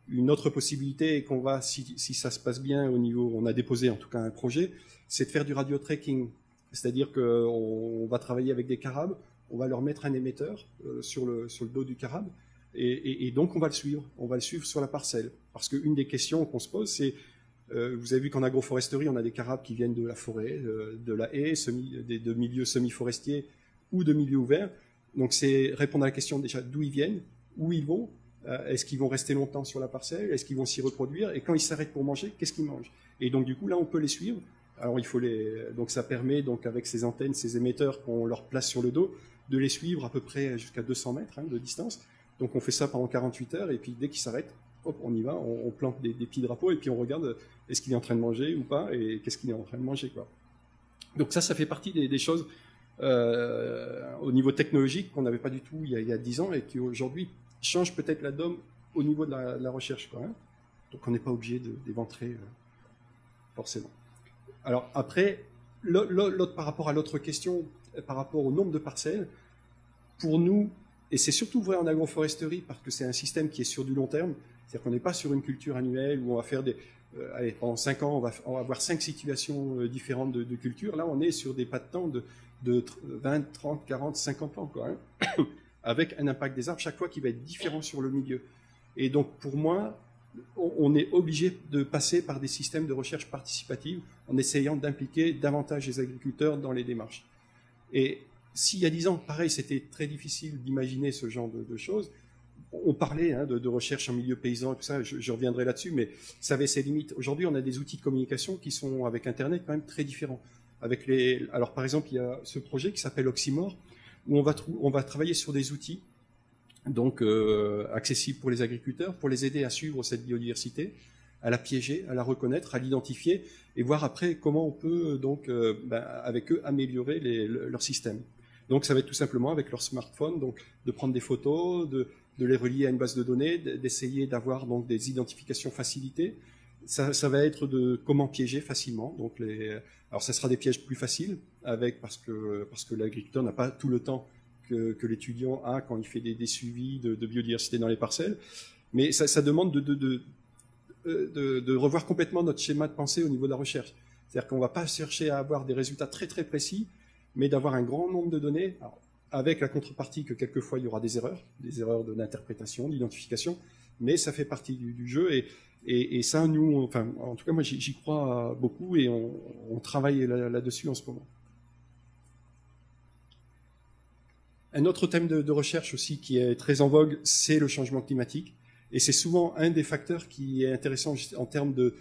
Une autre possibilité, qu'on va, si ça se passe bien au niveau, on a déposé en tout cas un projet, c'est de faire du radio-tracking. C'est-à-dire qu'on va travailler avec des carabes, on va leur mettre un émetteur sur le dos du carabe, et donc on va le suivre sur la parcelle. Parce qu'une des questions qu'on se pose, c'est, vous avez vu qu'en agroforesterie, on a des carabes qui viennent de la forêt, de la haie, de milieux semi-forestiers ou de milieux ouverts. Donc c'est répondre à la question déjà d'où ils viennent, où ils vont, est-ce qu'ils vont rester longtemps sur la parcelle, est-ce qu'ils vont s'y reproduire, et quand ils s'arrêtent pour manger, qu'est-ce qu'ils mangent. Et donc du coup là on peut les suivre. Alors donc ça permet donc avec ces antennes, ces émetteurs qu'on leur place sur le dos, de les suivre à peu près jusqu'à 200 mètres de distance. Donc on fait ça pendant 48 heures, et puis dès qu'ils s'arrêtent, hop, on y va, on plante des petits drapeaux, et puis on regarde est-ce qu'il est en train de manger ou pas, et qu'est-ce qu'il est en train de manger, quoi. Donc ça fait partie des choses au niveau technologique qu'on n'avait pas du tout il y a 10 ans, et qui aujourd'hui changent peut-être la donne au niveau de la recherche, quoi, Donc on n'est pas obligé d'éventrer forcément. Alors après, par rapport à l'autre question, par rapport au nombre de parcelles, pour nous, et c'est surtout vrai en agroforesterie, parce que c'est un système qui est sur du long terme, c'est-à-dire qu'on n'est pas sur une culture annuelle où on va faire pendant 5 ans, on va avoir 5 situations différentes de culture. Là, on est sur des pas de temps de 20, 30, 40, 50 ans, quoi, avec un impact des arbres chaque fois qui va être différent sur le milieu. Et donc, pour moi, on est obligé de passer par des systèmes de recherche participative en essayant d'impliquer davantage les agriculteurs dans les démarches. Et s'il y a 10 ans, pareil, c'était très difficile d'imaginer ce genre de choses, on parlait de recherche en milieu paysan, tout ça, je reviendrai là-dessus, mais ça avait ses limites. Aujourd'hui, on a des outils de communication qui sont, avec Internet, quand même très différents. Alors, par exemple, il y a ce projet qui s'appelle Oxymore, où on va travailler sur des outils donc accessibles pour les agriculteurs, pour les aider à suivre cette biodiversité, à la piéger, à la reconnaître, à l'identifier, et voir après comment on peut donc avec eux améliorer leur système. Donc ça va être tout simplement avec leur smartphone, donc de prendre des photos, de les relier à une base de données, d'essayer d'avoir donc des identifications facilitées. Ça va être de comment piéger facilement. Donc alors ça sera des pièges plus faciles parce que l'agriculteur n'a pas tout le temps que l'étudiant a quand il fait des suivis de biodiversité dans les parcelles. Mais ça demande de revoir complètement notre schéma de pensée au niveau de la recherche. C'est-à-dire qu'on ne va pas chercher à avoir des résultats très très précis, mais d'avoir un grand nombre de données, alors, avec la contrepartie que quelquefois il y aura des erreurs d'interprétation, d'identification, mais ça fait partie du jeu, et ça, nous, enfin, en tout cas, moi, j'y crois beaucoup, et on travaille là-dessus en ce moment. Un autre thème de recherche aussi qui est très en vogue, c'est le changement climatique. Et c'est souvent un des facteurs qui est intéressant en termes de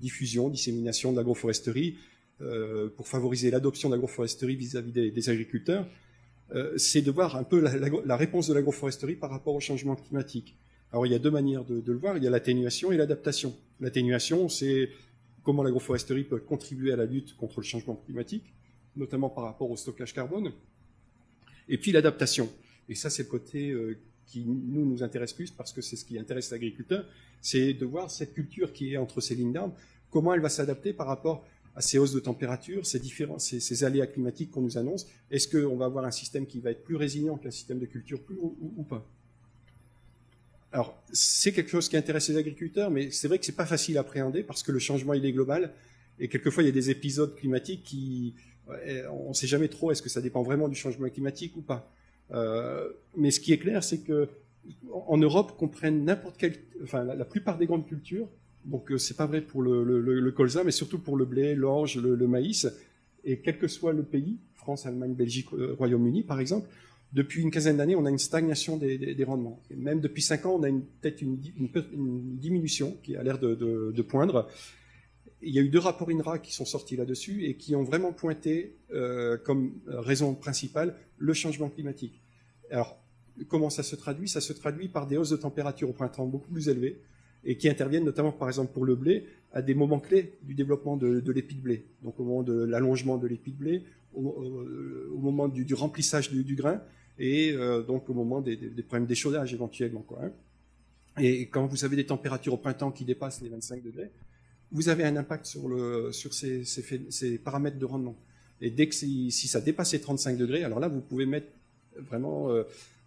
diffusion, dissémination de l'agroforesterie, pour favoriser l'adoption de l'agroforesterie vis-à-vis des agriculteurs. C'est de voir un peu la réponse de l'agroforesterie par rapport au changement climatique. Alors il y a deux manières de le voir, il y a l'atténuation et l'adaptation. L'atténuation, c'est comment l'agroforesterie peut contribuer à la lutte contre le changement climatique, notamment par rapport au stockage carbone. Et puis l'adaptation. Et ça, c'est le côté qui nous intéresse plus, parce que c'est ce qui intéresse l'agriculteur, c'est de voir cette culture qui est entre ces lignes d'arbres, comment elle va s'adapter par rapport à ces hausses de température, ces aléas climatiques qu'on nous annonce. Est-ce qu'on va avoir un système qui va être plus résilient qu'un système de culture ou pas? Alors, c'est quelque chose qui intéresse les agriculteurs, mais c'est vrai que c'est pas facile à appréhender, parce que le changement, il est global, et quelquefois, il y a des épisodes climatiques qui... on ne sait jamais trop, est-ce que ça dépend vraiment du changement climatique ou pas. Mais ce qui est clair, c'est que en Europe, qu'on prenne n'importe quelle, enfin la plupart des grandes cultures, donc c'est pas vrai pour le colza, mais surtout pour le blé, l'orge, le maïs, et quel que soit le pays, France, Allemagne, Belgique, Royaume-Uni par exemple, depuis une quinzaine d'années, on a une stagnation des rendements. Et même depuis 5 ans, on a peut-être une diminution qui a l'air de poindre. Il y a eu 2 rapports INRA qui sont sortis là-dessus et qui ont vraiment pointé comme raison principale le changement climatique. Alors, comment ça se traduit? Ça se traduit par des hausses de température au printemps beaucoup plus élevées, et qui interviennent notamment, par exemple, pour le blé, à des moments clés du développement de l'épi de blé. Donc au moment de l'allongement de l'épi de blé, au moment du remplissage du grain, et donc au moment des problèmes d'échaudage éventuellement, quoi, hein. Et quand vous avez des températures au printemps qui dépassent les 25 degrés, vous avez un impact sur ces paramètres de rendement. Et dès que si ça dépasse les 35 degrés, alors là, vous pouvez mettre vraiment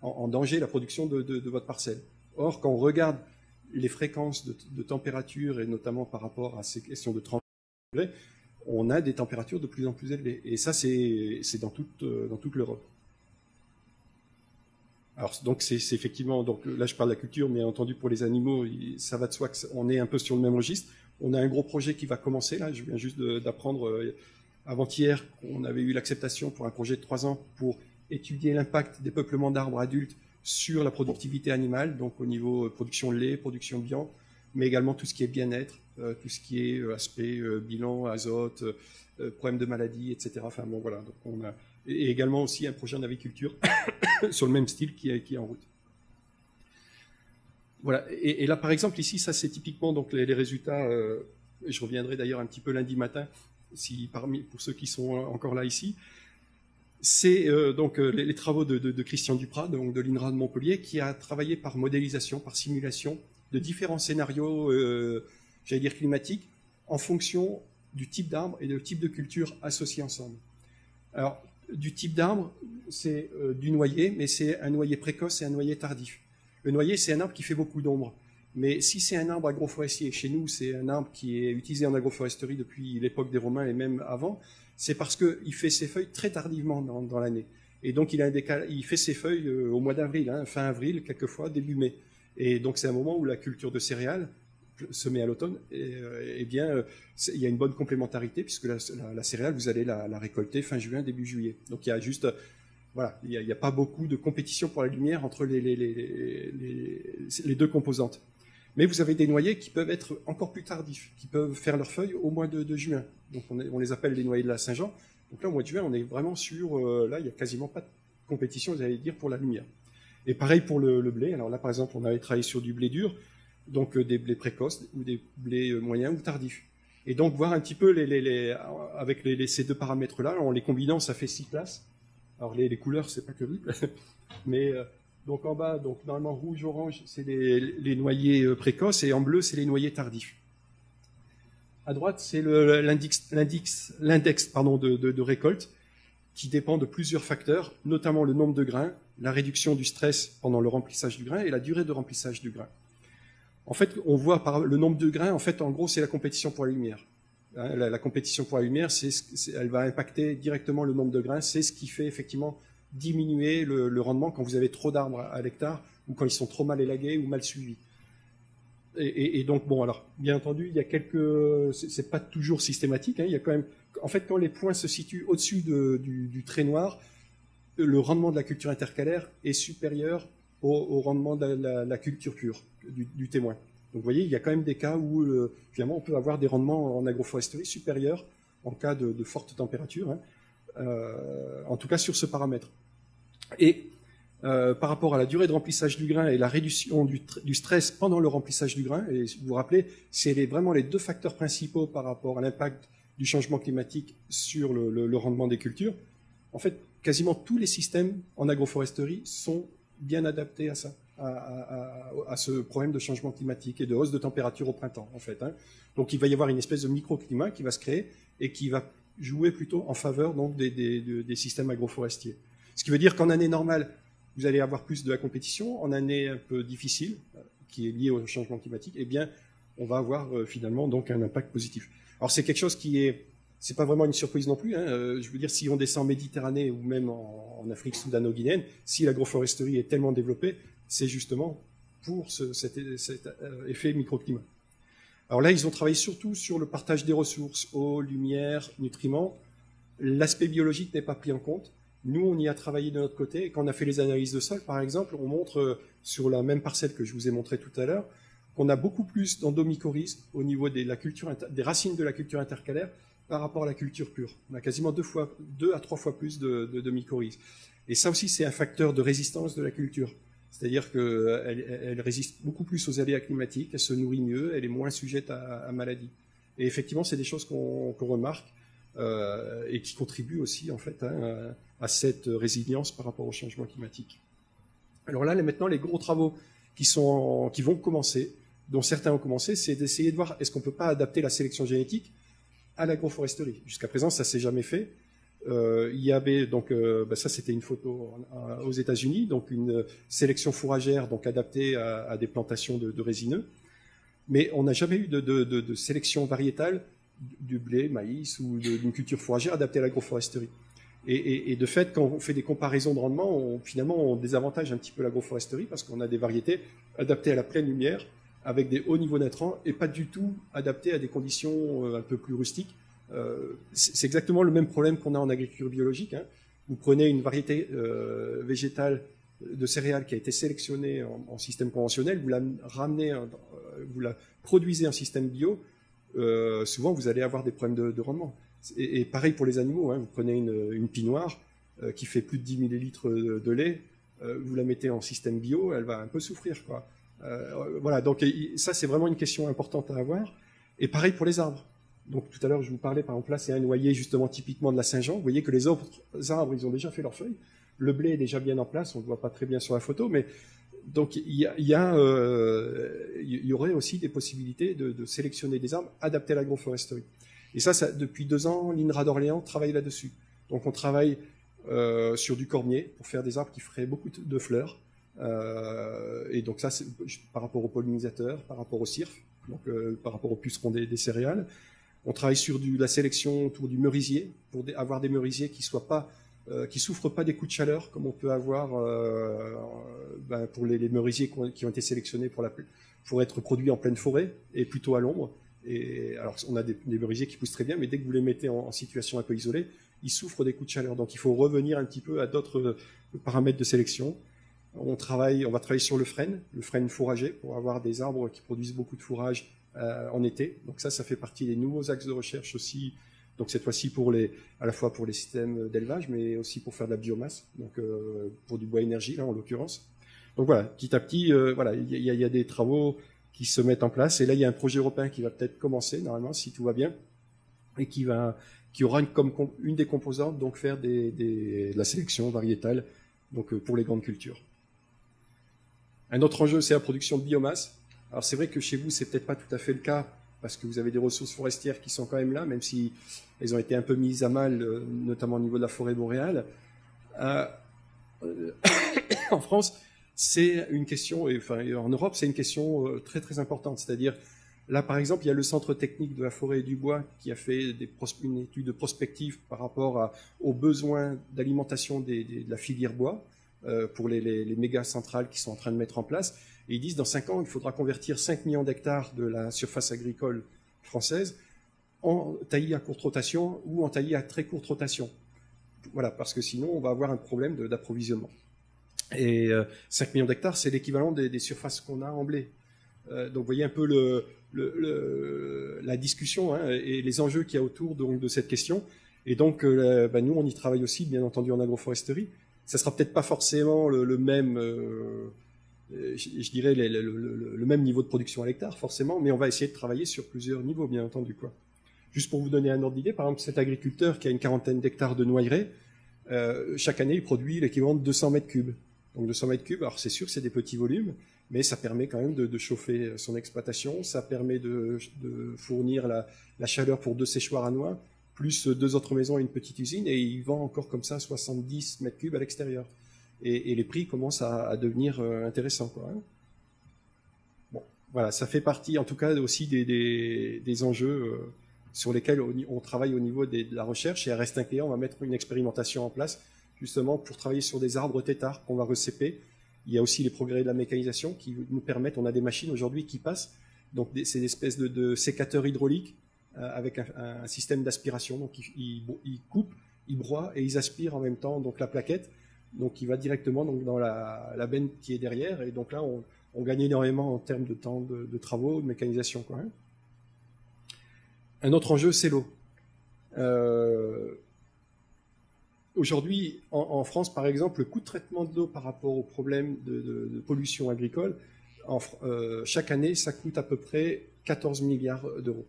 en danger la production de votre parcelle. Or, quand on regarde les fréquences de température, et notamment par rapport à ces questions de 30 degrés, on a des températures de plus en plus élevées. Et ça, c'est dans toute l'Europe. Alors, donc, c'est effectivement, donc là, je parle de la culture, mais entendu pour les animaux, ça va de soi qu'on est un peu sur le même registre. On a un gros projet qui va commencer, là. Je viens juste d'apprendre avant-hier qu'on avait eu l'acceptation pour un projet de 3 ans pour étudier l'impact des peuplements d'arbres adultes sur la productivité animale, donc au niveau production de lait, production de viande, mais également tout ce qui est bien-être, tout ce qui est aspect bilan, azote, problème de maladie, etc. Enfin bon, voilà. Donc on a, et également aussi un projet en aviculture sur le même style qui est en route. Voilà. Et là, par exemple, ici, ça c'est typiquement donc les résultats. Je reviendrai d'ailleurs un petit peu lundi matin, pour ceux qui sont encore là ici. C'est donc les travaux de Christian Duprat, donc de l'INRA de Montpellier, qui a travaillé par modélisation, par simulation, de différents scénarios, j'allais dire climatiques, en fonction du type d'arbre et du type de culture associés ensemble. Alors, du type d'arbre, c'est du noyer, mais c'est un noyer précoce et un noyer tardif. Le noyer, c'est un arbre qui fait beaucoup d'ombre. Mais si c'est un arbre agroforestier, chez nous, c'est un arbre qui est utilisé en agroforesterie depuis l'époque des Romains et même avant, c'est parce qu'il fait ses feuilles très tardivement dans l'année. Et donc, il fait ses feuilles au mois d'avril, hein, fin avril, quelquefois, début mai. Et donc, c'est un moment où la culture de céréales se met à l'automne. Et bien, il y a une bonne complémentarité, puisque la céréale, vous allez la récolter fin juin, début juillet. Donc, il y a juste... Voilà, il n'y a pas beaucoup de compétition pour la lumière entre les deux composantes. Mais vous avez des noyers qui peuvent être encore plus tardifs, qui peuvent faire leurs feuilles au mois de juin. Donc on les appelle les noyers de la Saint-Jean. Donc là, au mois de juin, on est vraiment sur... là, il n'y a quasiment pas de compétition, j'allais dire, pour la lumière. Et pareil pour le blé. Alors là, par exemple, on avait travaillé sur du blé dur, donc des blés précoces ou des blés moyens ou tardifs. Et donc voir un petit peu avec ces deux paramètres-là, en les combinant, ça fait 6 classes. Alors les couleurs, c'est pas que lui, mais donc en bas, donc normalement rouge, orange, c'est les noyers précoces, et en bleu, c'est les noyers tardifs. À droite, c'est l'index de récolte, qui dépend de plusieurs facteurs, notamment le nombre de grains, la réduction du stress pendant le remplissage du grain et la durée de remplissage du grain. En fait, on voit par le nombre de grains, en fait, en gros, c'est la compétition pour la lumière. Hein, la compétition pour la lumière, elle va impacter directement le nombre de grains. C'est ce qui fait effectivement diminuer le rendement quand vous avez trop d'arbres à l'hectare ou quand ils sont trop mal élagués ou mal suivis. Et donc, bon, alors, bien entendu, il y a c'est pas toujours systématique, hein, il y a quand même, en fait, quand les points se situent au-dessus du trait noir, le rendement de la culture intercalaire est supérieur au rendement de la culture pure, du témoin. Donc, vous voyez, il y a quand même des cas où, finalement, on peut avoir des rendements en agroforesterie supérieurs en cas de forte température, hein, en tout cas sur ce paramètre. Et par rapport à la durée de remplissage du grain et la réduction du stress pendant le remplissage du grain, et vous vous rappelez, c'est vraiment les deux facteurs principaux par rapport à l'impact du changement climatique sur le rendement des cultures. En fait, quasiment tous les systèmes en agroforesterie sont bien adaptés à ça, à ce problème de changement climatique et de hausse de température au printemps, en fait. Hein. Donc, il va y avoir une espèce de microclimat qui va se créer et qui va jouer plutôt en faveur donc, des systèmes agroforestiers. Ce qui veut dire qu'en année normale, vous allez avoir plus de la compétition. En année un peu difficile, qui est liée au changement climatique, eh bien, on va avoir finalement donc un impact positif. Alors, c'est quelque chose qui c'est pas vraiment une surprise non plus. Hein. Je veux dire, si on descend en Méditerranée ou même en Afrique soudano-guinéenne, si l'agroforesterie est tellement développée, c'est justement pour cet effet microclimat. Alors là, ils ont travaillé surtout sur le partage des ressources, eau, lumière, nutriments. L'aspect biologique n'est pas pris en compte. Nous, on y a travaillé de notre côté. Et quand on a fait les analyses de sol, par exemple, on montre sur la même parcelle que je vous ai montré tout à l'heure, qu'on a beaucoup plus d'endomycorhizes au niveau des racines de la culture intercalaire par rapport à la culture pure. On a quasiment 2 à 3 fois plus de mycorhizes. Et ça aussi, c'est un facteur de résistance de la culture. C'est-à-dire qu'elle résiste beaucoup plus aux aléas climatiques, elle se nourrit mieux, elle est moins sujette à maladies. Et effectivement, c'est des choses qu'on remarque et qui contribuent aussi, en fait, hein, à cette résilience par rapport au changement climatique. Alors là, maintenant, les gros travaux qui vont commencer, dont certains ont commencé, c'est d'essayer de voir est-ce qu'on ne peut pas adapter la sélection génétique à l'agroforesterie. Jusqu'à présent, ça ne s'est jamais fait. Il y avait donc, ça c'était une photo aux États-Unis, donc une sélection fourragère donc adaptée à des plantations de résineux, mais on n'a jamais eu de sélection variétale du blé, maïs ou d'une culture fourragère adaptée à l'agroforesterie. Et de fait, quand on fait des comparaisons de rendement, finalement on désavantage un petit peu l'agroforesterie parce qu'on a des variétés adaptées à la pleine lumière avec des hauts niveaux d'intrants et pas du tout adaptées à des conditions un peu plus rustiques. C'est exactement le même problème qu'on a en agriculture biologique. Hein. Vous prenez une variété végétale de céréales qui a été sélectionnée en système conventionnel, vous la ramenez, vous la produisez en système bio, souvent vous allez avoir des problèmes de rendement. Et pareil pour les animaux, hein. Vous prenez une pie noire qui fait plus de 10 millilitres de lait, vous la mettez en système bio, elle va un peu souffrir, quoi. Voilà, donc ça c'est vraiment une question importante à avoir. Et pareil pour les arbres. Donc tout à l'heure je vous parlais, par exemple là c'est un noyer justement typiquement de la Saint-Jean. Vous voyez que les autres arbres ils ont déjà fait leurs feuilles. Le blé est déjà bien en place, on ne le voit pas très bien sur la photo, mais donc il y aurait aussi des possibilités de sélectionner des arbres adaptés à l'agroforesterie. Et ça depuis 2 ans, l'INRA d'Orléans travaille là-dessus. Donc on travaille sur du cormier pour faire des arbres qui feraient beaucoup de fleurs. Et donc ça, c'est par rapport aux pollinisateurs, par rapport aux cirques, donc par rapport aux pucerons des céréales. On travaille sur la sélection autour du merisier pour avoir des merisiers qui souffrent pas des coups de chaleur comme on peut avoir pour les merisiers qui ont été sélectionnés pour être produits en pleine forêt et plutôt à l'ombre. Et alors on a des merisiers qui poussent très bien, mais dès que vous les mettez en situation un peu isolée, ils souffrent des coups de chaleur. Donc il faut revenir un petit peu à d'autres paramètres de sélection. On va travailler sur le frêne fourrager pour avoir des arbres qui produisent beaucoup de fourrage en été. Donc ça fait partie des nouveaux axes de recherche aussi. Donc cette fois-ci à la fois pour les systèmes d'élevage, mais aussi pour faire de la biomasse, donc pour du bois énergie là en l'occurrence. Donc voilà, petit à petit, il y a des travaux qui se mettent en place. Et là, il y a un projet européen qui va peut-être commencer normalement si tout va bien et qui aura comme une des composantes donc faire de la sélection variétale donc pour les grandes cultures. Un autre enjeu, c'est la production de biomasse. Alors c'est vrai que chez vous, c'est peut-être pas tout à fait le cas parce que vous avez des ressources forestières qui sont quand même là, même si elles ont été un peu mises à mal, notamment au niveau de la forêt boréale. En France, c'est une question, et, enfin, en Europe, c'est une question très très importante. C'est-à-dire, là, par exemple, il y a le Centre technique de la forêt et du bois qui a fait une étude prospective par rapport aux besoins d'alimentation de la filière bois pour les méga centrales qui sont en train de mettre en place. Et ils disent, dans 5 ans, il faudra convertir 5 millions d'hectares de la surface agricole française en taillis à courte rotation ou en taillis à très courte rotation. Voilà, parce que sinon, on va avoir un problème d'approvisionnement. Et 5 millions d'hectares, c'est l'équivalent des surfaces qu'on a en blé. Donc, vous voyez un peu la discussion et les enjeux qu'il y a autour donc, de cette question. Et donc, nous, on y travaille aussi, bien entendu, en agroforesterie. Ça sera peut-être pas forcément le même, je dirais, le même niveau de production à l'hectare, forcément, mais on va essayer de travailler sur plusieurs niveaux, bien entendu, quoi. Juste pour vous donner un ordre d'idée, par exemple, cet agriculteur qui a une quarantaine d'hectares de noyeraies, chaque année, il produit l'équivalent de 200 mètres cubes. Donc 200 mètres cubes, alors c'est sûr que c'est des petits volumes, mais ça permet quand même de chauffer son exploitation, ça permet de fournir la chaleur pour 2 séchoirs à noix, plus 2 autres maisons et une petite usine, et il vend encore comme ça 70 mètres cubes à l'extérieur. Et les prix commencent à devenir intéressants, quoi, hein. Bon, voilà, ça fait partie en tout cas aussi des enjeux sur lesquels on travaille au niveau de la recherche, et à Reste Incléant, on va mettre une expérimentation en place justement pour travailler sur des arbres têtards qu'on va recéper. Il y a aussi les progrès de la mécanisation qui nous permettent, on a des machines aujourd'hui qui passent, donc c'est des espèces de sécateurs hydrauliques avec un système d'aspiration, donc ils coupent, ils broient et ils aspirent en même temps donc la plaquette, donc il va directement donc, dans la benne qui est derrière, et donc là on gagne énormément en termes de temps de travaux, de mécanisation, quoi, hein. Un autre enjeu, c'est l'eau. Aujourd'hui, en France, par exemple, le coût de traitement de l'eau par rapport aux problèmes de pollution agricole, chaque année, ça coûte à peu près 14 milliards d'euros.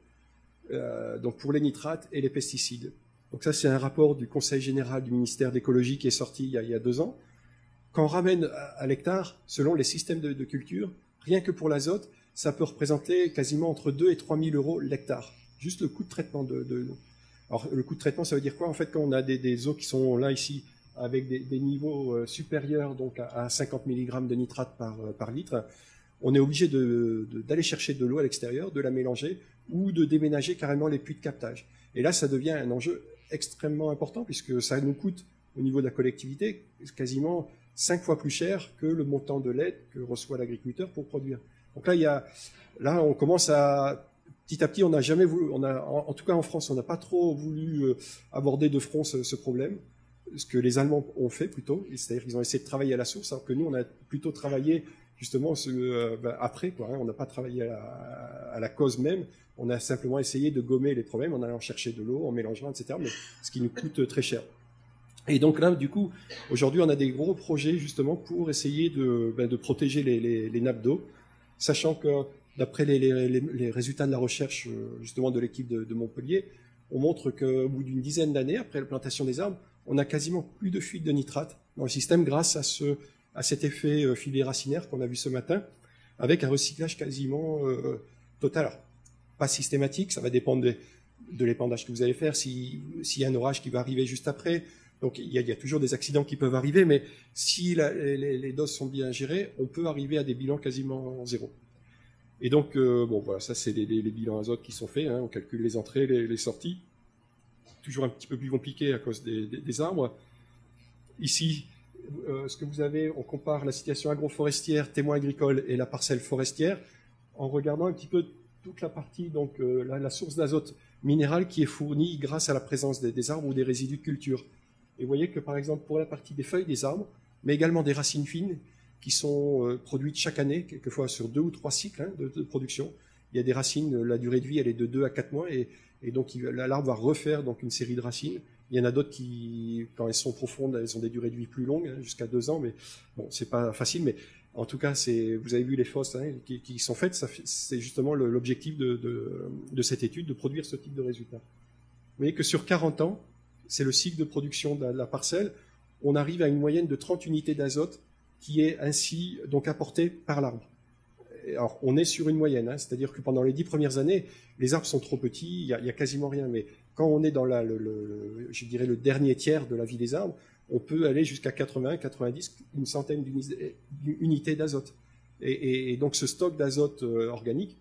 Donc pour les nitrates et les pesticides. Donc ça, c'est un rapport du Conseil général du ministère d'écologie qui est sorti il y a 2 ans. Quand on ramène à l'hectare, selon les systèmes de culture, rien que pour l'azote, ça peut représenter quasiment entre 2 et 3 000 euros l'hectare. Juste le coût de traitement de l'eau. Alors, le coût de traitement, ça veut dire quoi? En fait, quand on a des eaux qui sont là, ici, avec des niveaux supérieurs donc à 50 mg de nitrate par litre, on est obligé d'aller chercher de l'eau à l'extérieur, de la mélanger, ou de déménager carrément les puits de captage. Et là, ça devient un enjeu extrêmement important, puisque ça nous coûte, au niveau de la collectivité, quasiment 5 fois plus cher que le montant de l'aide que reçoit l'agriculteur pour produire. Donc là, on commence à... Petit à petit, on n'a jamais voulu, en tout cas en France, on n'a pas trop voulu aborder de front ce problème, ce que les Allemands ont fait plutôt, c'est-à-dire qu'ils ont essayé de travailler à la source, alors que nous, on a plutôt travaillé justement après, quoi, hein, on n'a pas travaillé à la cause même, on a simplement essayé de gommer les problèmes en allant chercher de l'eau, en mélangeant, etc., mais ce qui nous coûte très cher. Et donc là, du coup, aujourd'hui, on a des gros projets justement pour essayer de protéger les nappes d'eau, sachant que d'après les résultats de la recherche justement de l'équipe de Montpellier, on montre qu'au bout d'une dizaine d'années, après la plantation des arbres, on a quasiment plus de fuite de nitrate dans le système grâce à cet effet filet racinaire qu'on a vu ce matin, avec un recyclage quasiment total. Alors, pas systématique, ça va dépendre de l'épandage que vous allez faire, s'il y a un orage qui va arriver juste après. Donc il y a toujours des accidents qui peuvent arriver, mais si les doses sont bien gérées, on peut arriver à des bilans quasiment zéro. Et donc, bon, voilà, ça c'est les bilans azote qui sont faits, hein, on calcule les entrées, les sorties, toujours un petit peu plus compliqué à cause des arbres. Ici, ce que vous avez, on compare la situation agroforestière, témoin agricole et la parcelle forestière, en regardant un petit peu toute la partie, donc la source d'azote minéral qui est fournie grâce à la présence des arbres ou des résidus de culture. Et vous voyez que par exemple, pour la partie des feuilles des arbres, mais également des racines fines, qui sont produites chaque année, quelquefois sur 2 ou 3 cycles de production. Il y a des racines, la durée de vie, elle est de 2 à 4 mois, et donc l'arbre va refaire donc une série de racines. Il y en a d'autres qui, quand elles sont profondes, elles ont des durées de vie plus longues, jusqu'à 2 ans, mais bon, c'est pas facile, mais en tout cas, vous avez vu les fosses qui sont faites, c'est justement l'objectif de cette étude, de produire ce type de résultat. Vous voyez que sur 40 ans, c'est le cycle de production de la parcelle, on arrive à une moyenne de 30 unités d'azote qui est ainsi donc apporté par l'arbre. Alors, on est sur une moyenne, hein, c'est-à-dire que pendant les 10 premières années, les arbres sont trop petits, il y a quasiment rien. Mais quand on est dans je dirais le dernier tiers de la vie des arbres, on peut aller jusqu'à 80, 90, une centaine d'unités d'azote. Et donc ce stock d'azote organique,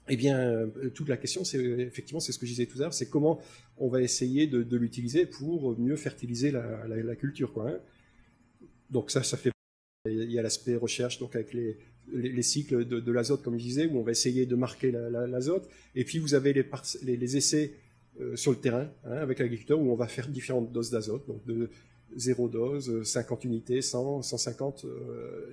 eh bien, toute la question, c'est effectivement, c'est ce que je disais tout à l'heure, c'est comment on va essayer de l'utiliser pour mieux fertiliser la culture, quoi, hein. Donc ça fait. Il y a l'aspect recherche, donc avec les cycles de l'azote, comme je disais, où on va essayer de marquer l'azote. Et puis vous avez les essais sur le terrain, hein, avec l'agriculteur, où on va faire différentes doses d'azote, donc de 0 dose, 50 unités, 100, 150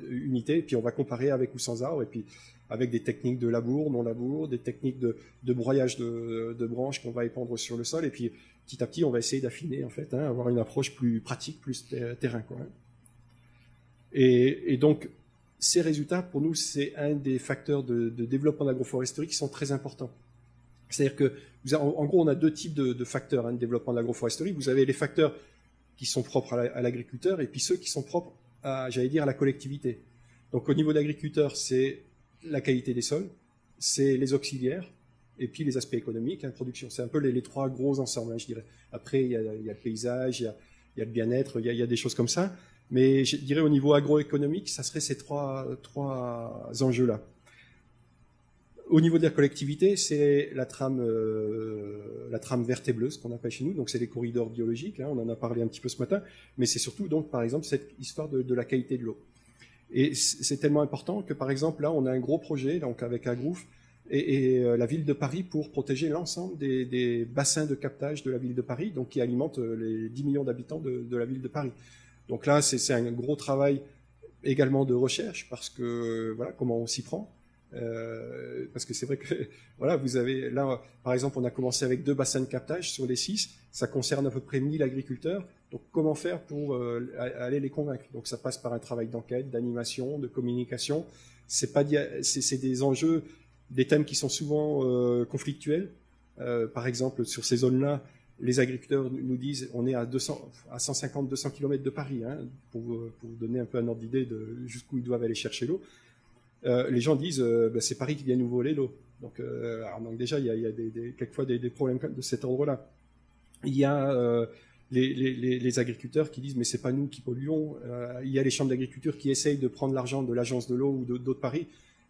unités, et puis on va comparer avec ou sans arbre, et puis avec des techniques de labour, non labour, des techniques de broyage de branches qu'on va épandre sur le sol, et puis petit à petit on va essayer d'affiner, en fait, hein, avoir une approche plus pratique, plus terrain, quoi, hein. Et donc, ces résultats, pour nous, c'est un des facteurs de développement de l'agroforesterie qui sont très importants. C'est-à-dire que, en gros, on a deux types de facteurs, hein, de développement de l'agroforesterie. Vous avez les facteurs qui sont propres à l'agriculteur et puis ceux qui sont propres à, j'allais dire, à la collectivité. Donc, au niveau de l'agriculteur, c'est la qualité des sols, c'est les auxiliaires et puis les aspects économiques, hein, production. C'est un peu les trois gros ensembles, hein, je dirais. Après, il y a le paysage, il y a le bien-être, il y a des choses comme ça. Mais je dirais au niveau agroéconomique, ça serait ces trois enjeux-là. Au niveau de la collectivité, c'est la trame verte et bleue, ce qu'on appelle chez nous. Donc c'est les corridors biologiques, hein, on en a parlé un petit peu ce matin. Mais c'est surtout, donc, par exemple, cette histoire de la qualité de l'eau. Et c'est tellement important que, par exemple, là, on a un gros projet, donc avec Agrouf et la ville de Paris pour protéger l'ensemble des bassins de captage de la ville de Paris, donc qui alimentent les 10 millions d'habitants de la ville de Paris. Donc là, c'est un gros travail également de recherche, parce que voilà comment on s'y prend. Parce que c'est vrai que voilà, vous avez là, par exemple, on a commencé avec 2 bassins de captage sur les 6. Ça concerne à peu près 1000 agriculteurs. Donc comment faire pour aller les convaincre? Donc ça passe par un travail d'enquête, d'animation, de communication. C'est des enjeux, des thèmes qui sont souvent conflictuels. Par exemple, sur ces zones-là, les agriculteurs nous disent on est à 150-200 km de Paris, hein, pour vous donner un peu un ordre d'idée de jusqu'où ils doivent aller chercher l'eau. Les gens disent c'est Paris qui vient nous voler l'eau. Donc déjà, il y a quelquefois des problèmes de cet ordre-là. Il y a les agriculteurs qui disent mais c'est pas nous qui polluons. Il y a les chambres d'agriculture qui essayent de prendre l'argent de l'agence de l'eau ou d'eau de Paris,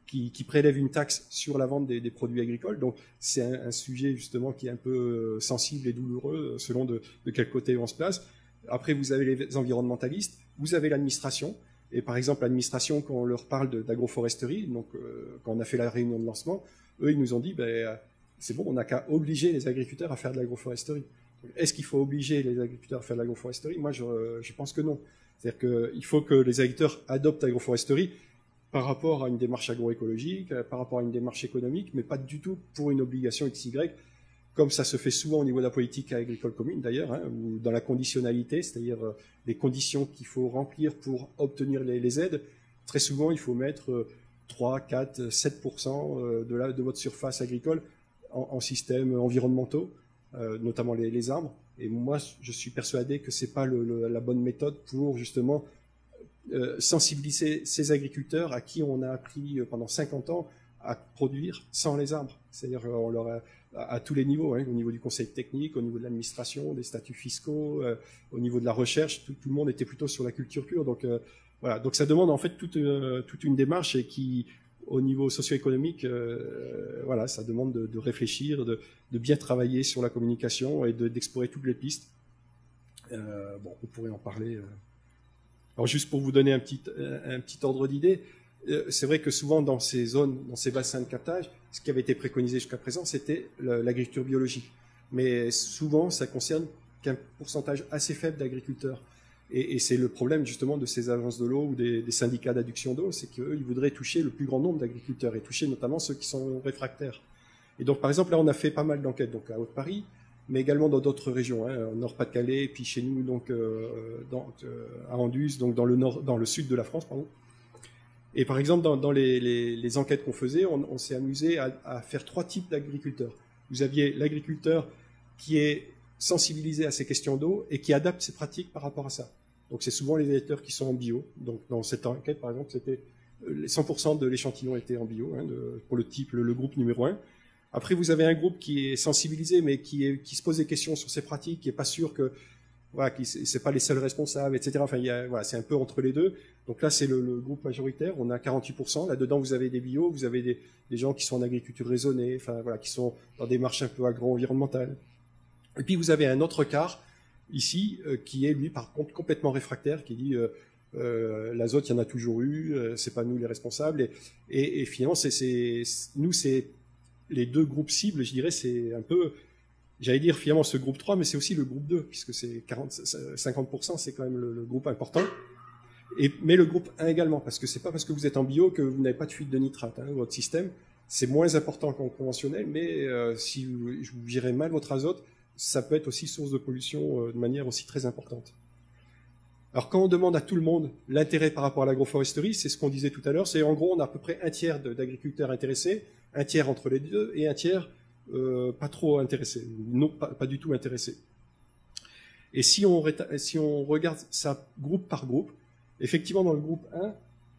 qui prélèvent une taxe sur la vente des produits agricoles. Donc c'est un sujet justement qui est un peu sensible et douloureux selon de quel côté on se place. Après, vous avez les environnementalistes, vous avez l'administration. Et par exemple, l'administration, quand on leur parle d'agroforesterie, donc quand on a fait la réunion de lancement, eux, ils nous ont dit c'est bon, on n'a qu'à obliger les agriculteurs à faire de l'agroforesterie. Est-ce qu'il faut obliger les agriculteurs à faire de l'agroforesterie? Moi, je pense que non. C'est-à-dire qu'il faut que les agriculteurs adoptent l'agroforesterie par rapport à une démarche agroécologique, par rapport à une démarche économique, mais pas du tout pour une obligation XY, comme ça se fait souvent au niveau de la politique agricole commune d'ailleurs, hein, ou dans la conditionnalité, c'est-à-dire les conditions qu'il faut remplir pour obtenir les aides. Très souvent, il faut mettre 3, 4, 7% de votre surface agricole en systèmes environnementaux, notamment les arbres. Et moi, je suis persuadé que c'est pas la bonne méthode pour justement sensibiliser ces agriculteurs à qui on a appris pendant 50 ans à produire sans les arbres. C'est-à-dire on leur a, à tous les niveaux, hein, au niveau du conseil technique, au niveau de l'administration, des statuts fiscaux, au niveau de la recherche, tout le monde était plutôt sur la culture pure. Donc voilà, donc ça demande en fait toute une démarche et qui, au niveau socio-économique, voilà, ça demande de réfléchir, de bien travailler sur la communication et d'explorer toutes les pistes. Bon, on pourrait en parler. Alors juste pour vous donner un petit ordre d'idée, c'est vrai que souvent dans ces zones, dans ces bassins de captage, ce qui avait été préconisé jusqu'à présent, c'était l'agriculture biologique. Mais souvent, ça concerne qu'un pourcentage assez faible d'agriculteurs. Et c'est le problème justement de ces agences de l'eau ou des syndicats d'adduction d'eau, c'est qu'eux, ils voudraient toucher le plus grand nombre d'agriculteurs et toucher notamment ceux qui sont réfractaires. Et donc, par exemple, là, on a fait pas mal d'enquêtes, donc à Haute-Paris, mais également dans d'autres régions, hein, au Nord-Pas-de-Calais, puis chez nous, donc à Anduze, donc dans le sud de la France, pardon. Et par exemple, dans les enquêtes qu'on faisait, on s'est amusé à faire 3 types d'agriculteurs. Vous aviez l'agriculteur qui est sensibilisé à ces questions d'eau et qui adapte ses pratiques par rapport à ça. Donc c'est souvent les agriculteurs qui sont en bio. Donc dans cette enquête, par exemple, c'était 100% de l'échantillon était en bio, hein, pour le groupe numéro 1. Après, vous avez un groupe qui est sensibilisé, mais qui se pose des questions sur ses pratiques, qui est pas sûr que voilà, c'est pas les seuls responsables, etc. Enfin, voilà, c'est un peu entre les deux. Donc là, c'est le groupe majoritaire. On a 48%. Là-dedans, vous avez des bio, vous avez des gens qui sont en agriculture raisonnée, enfin voilà, qui sont dans des démarches un peu agro-environnementales. Et puis vous avez un autre quart ici qui est lui par contre complètement réfractaire, qui dit l'azote, il y en a toujours eu, c'est pas nous les responsables. Et finalement, nous, c'est les deux groupes cibles, je dirais, c'est un peu, j'allais dire finalement ce groupe 3, mais c'est aussi le groupe 2, puisque c'est 50%, c'est quand même le groupe important. Mais le groupe 1 également, parce que c'est pas parce que vous êtes en bio que vous n'avez pas de fuite de nitrate. Hein, votre système, c'est moins important qu'en conventionnel, mais si vous gérez mal votre azote, ça peut être aussi source de pollution de manière aussi très importante. Alors quand on demande à tout le monde l'intérêt par rapport à l'agroforesterie, c'est ce qu'on disait tout à l'heure, c'est en gros on a à peu près un tiers d'agriculteurs intéressés, un tiers entre les deux, et un tiers pas trop intéressés, non pas du tout intéressés. Et si on regarde ça groupe par groupe, effectivement dans le groupe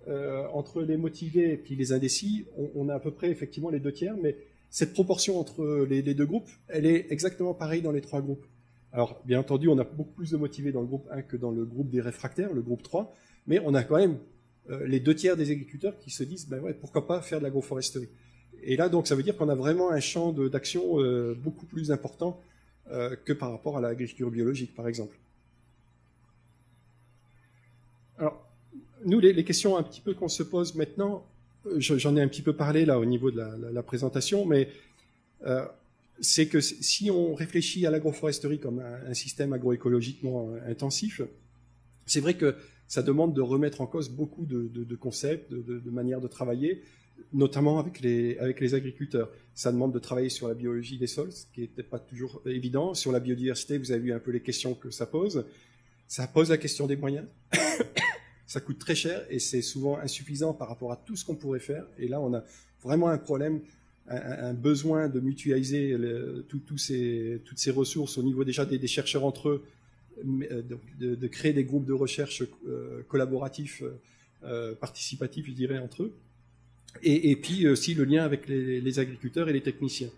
1, entre les motivés et puis les indécis, on a à peu près effectivement les deux tiers, mais cette proportion entre les deux groupes, elle est exactement pareille dans les trois groupes. Alors, bien entendu, on a beaucoup plus de motivés dans le groupe 1 que dans le groupe des réfractaires, le groupe 3, mais on a quand même les deux tiers des agriculteurs qui se disent, ben ouais, pourquoi pas faire de l'agroforesterie. Et là, donc, ça veut dire qu'on a vraiment un champ d'action beaucoup plus important que par rapport à l'agriculture biologique, par exemple. Alors, nous, les questions un petit peu qu'on se pose maintenant, j'en ai un petit peu parlé là au niveau de la présentation, mais c'est que si on réfléchit à l'agroforesterie comme un système agroécologiquement intensif, c'est vrai que ça demande de remettre en cause beaucoup de concepts, de manières de travailler, notamment avec les agriculteurs. Ça demande de travailler sur la biologie des sols, ce qui n'est peut-être pas toujours évident. Sur la biodiversité, vous avez vu un peu les questions que ça pose. Ça pose la question des moyens. Ça coûte très cher et c'est souvent insuffisant par rapport à tout ce qu'on pourrait faire. Et là, on a vraiment un problème, un besoin de mutualiser toutes ces ressources au niveau déjà des chercheurs entre eux, de créer des groupes de recherche collaboratifs, participatifs, je dirais, entre eux. Et puis aussi le lien avec les agriculteurs et les techniciens.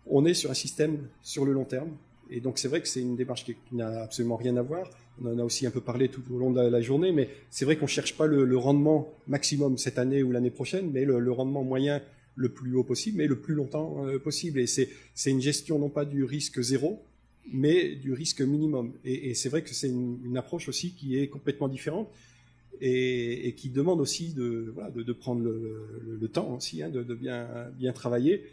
On est sur un système sur le long terme. Et donc c'est vrai que c'est une démarche qui n'a absolument rien à voir. On en a aussi un peu parlé tout au long de la journée, mais c'est vrai qu'on ne cherche pas le rendement maximum cette année ou l'année prochaine, mais le rendement moyen le plus haut possible, mais le plus longtemps possible. Et c'est une gestion non pas du risque zéro, mais du risque minimum. Et c'est vrai que c'est une approche aussi qui est complètement différente et qui demande aussi de prendre le temps aussi, hein, de bien travailler.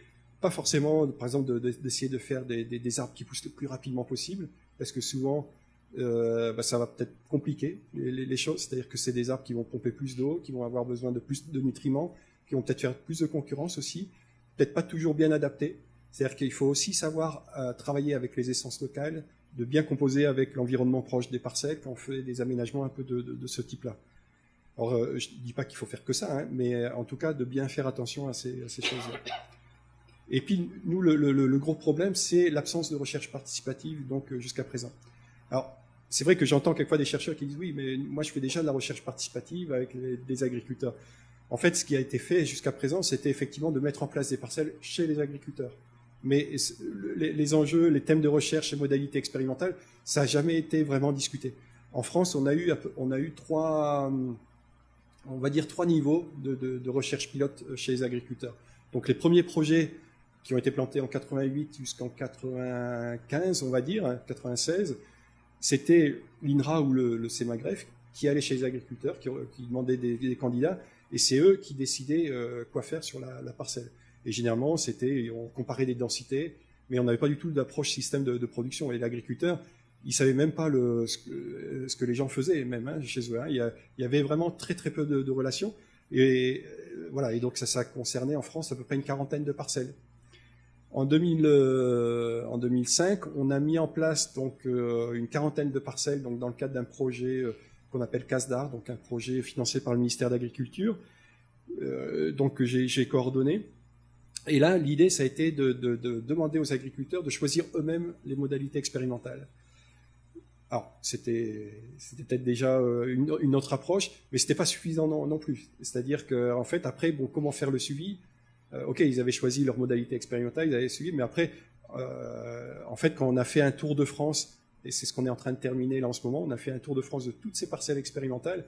Pas forcément, par exemple, d'essayer de faire des arbres qui poussent le plus rapidement possible, parce que souvent, ça va peut-être compliquer les choses. C'est-à-dire que c'est des arbres qui vont pomper plus d'eau, qui vont avoir besoin de plus de nutriments, qui vont peut-être faire plus de concurrence aussi, peut-être pas toujours bien adaptés. C'est-à-dire qu'il faut aussi savoir travailler avec les essences locales, de bien composer avec l'environnement proche des parcelles quand on fait des aménagements un peu de ce type-là. Alors, je ne dis pas qu'il faut faire que ça, hein, mais en tout cas, de bien faire attention à ces choses-là. Et puis, nous, le gros problème, c'est l'absence de recherche participative, donc jusqu'à présent. Alors, c'est vrai que j'entends quelquefois des chercheurs qui disent « Oui, mais moi, je fais déjà de la recherche participative avec des agriculteurs. » En fait, ce qui a été fait jusqu'à présent, c'était effectivement de mettre en place des parcelles chez les agriculteurs. Mais les enjeux, les thèmes de recherche et modalités expérimentales, ça n'a jamais été vraiment discuté. En France, on a eu trois niveaux de recherche pilote chez les agriculteurs. Donc, les premiers projets qui ont été plantés en 88 jusqu'en 95, on va dire, 96, c'était l'INRA ou le CEMAGREF qui allaient chez les agriculteurs, qui demandaient des candidats, et c'est eux qui décidaient quoi faire sur la parcelle. Et généralement, on comparait des densités, mais on n'avait pas du tout d'approche système de production. Et l'agriculteur, il savait même pas ce que les gens faisaient, même hein, chez eux. Hein. Il y avait vraiment très très peu de relations. Et voilà. Et donc ça concernait en France à peu près une quarantaine de parcelles. En 2005, on a mis en place donc une quarantaine de parcelles, donc dans le cadre d'un projet qu'on appelle CASDAR, donc un projet financé par le ministère de l'Agriculture, donc que j'ai coordonné. Et là, l'idée, ça a été de demander aux agriculteurs de choisir eux-mêmes les modalités expérimentales. Alors, c'était peut-être déjà une autre approche, mais c'était pas suffisant non plus. C'est-à-dire qu'en fait, après, bon, comment faire le suivi? Ok, ils avaient choisi leur modalité expérimentale, ils avaient suivi, mais après, en fait, quand on a fait un tour de France et c'est ce qu'on est en train de terminer là en ce moment. On a fait un tour de France de toutes ces parcelles expérimentales.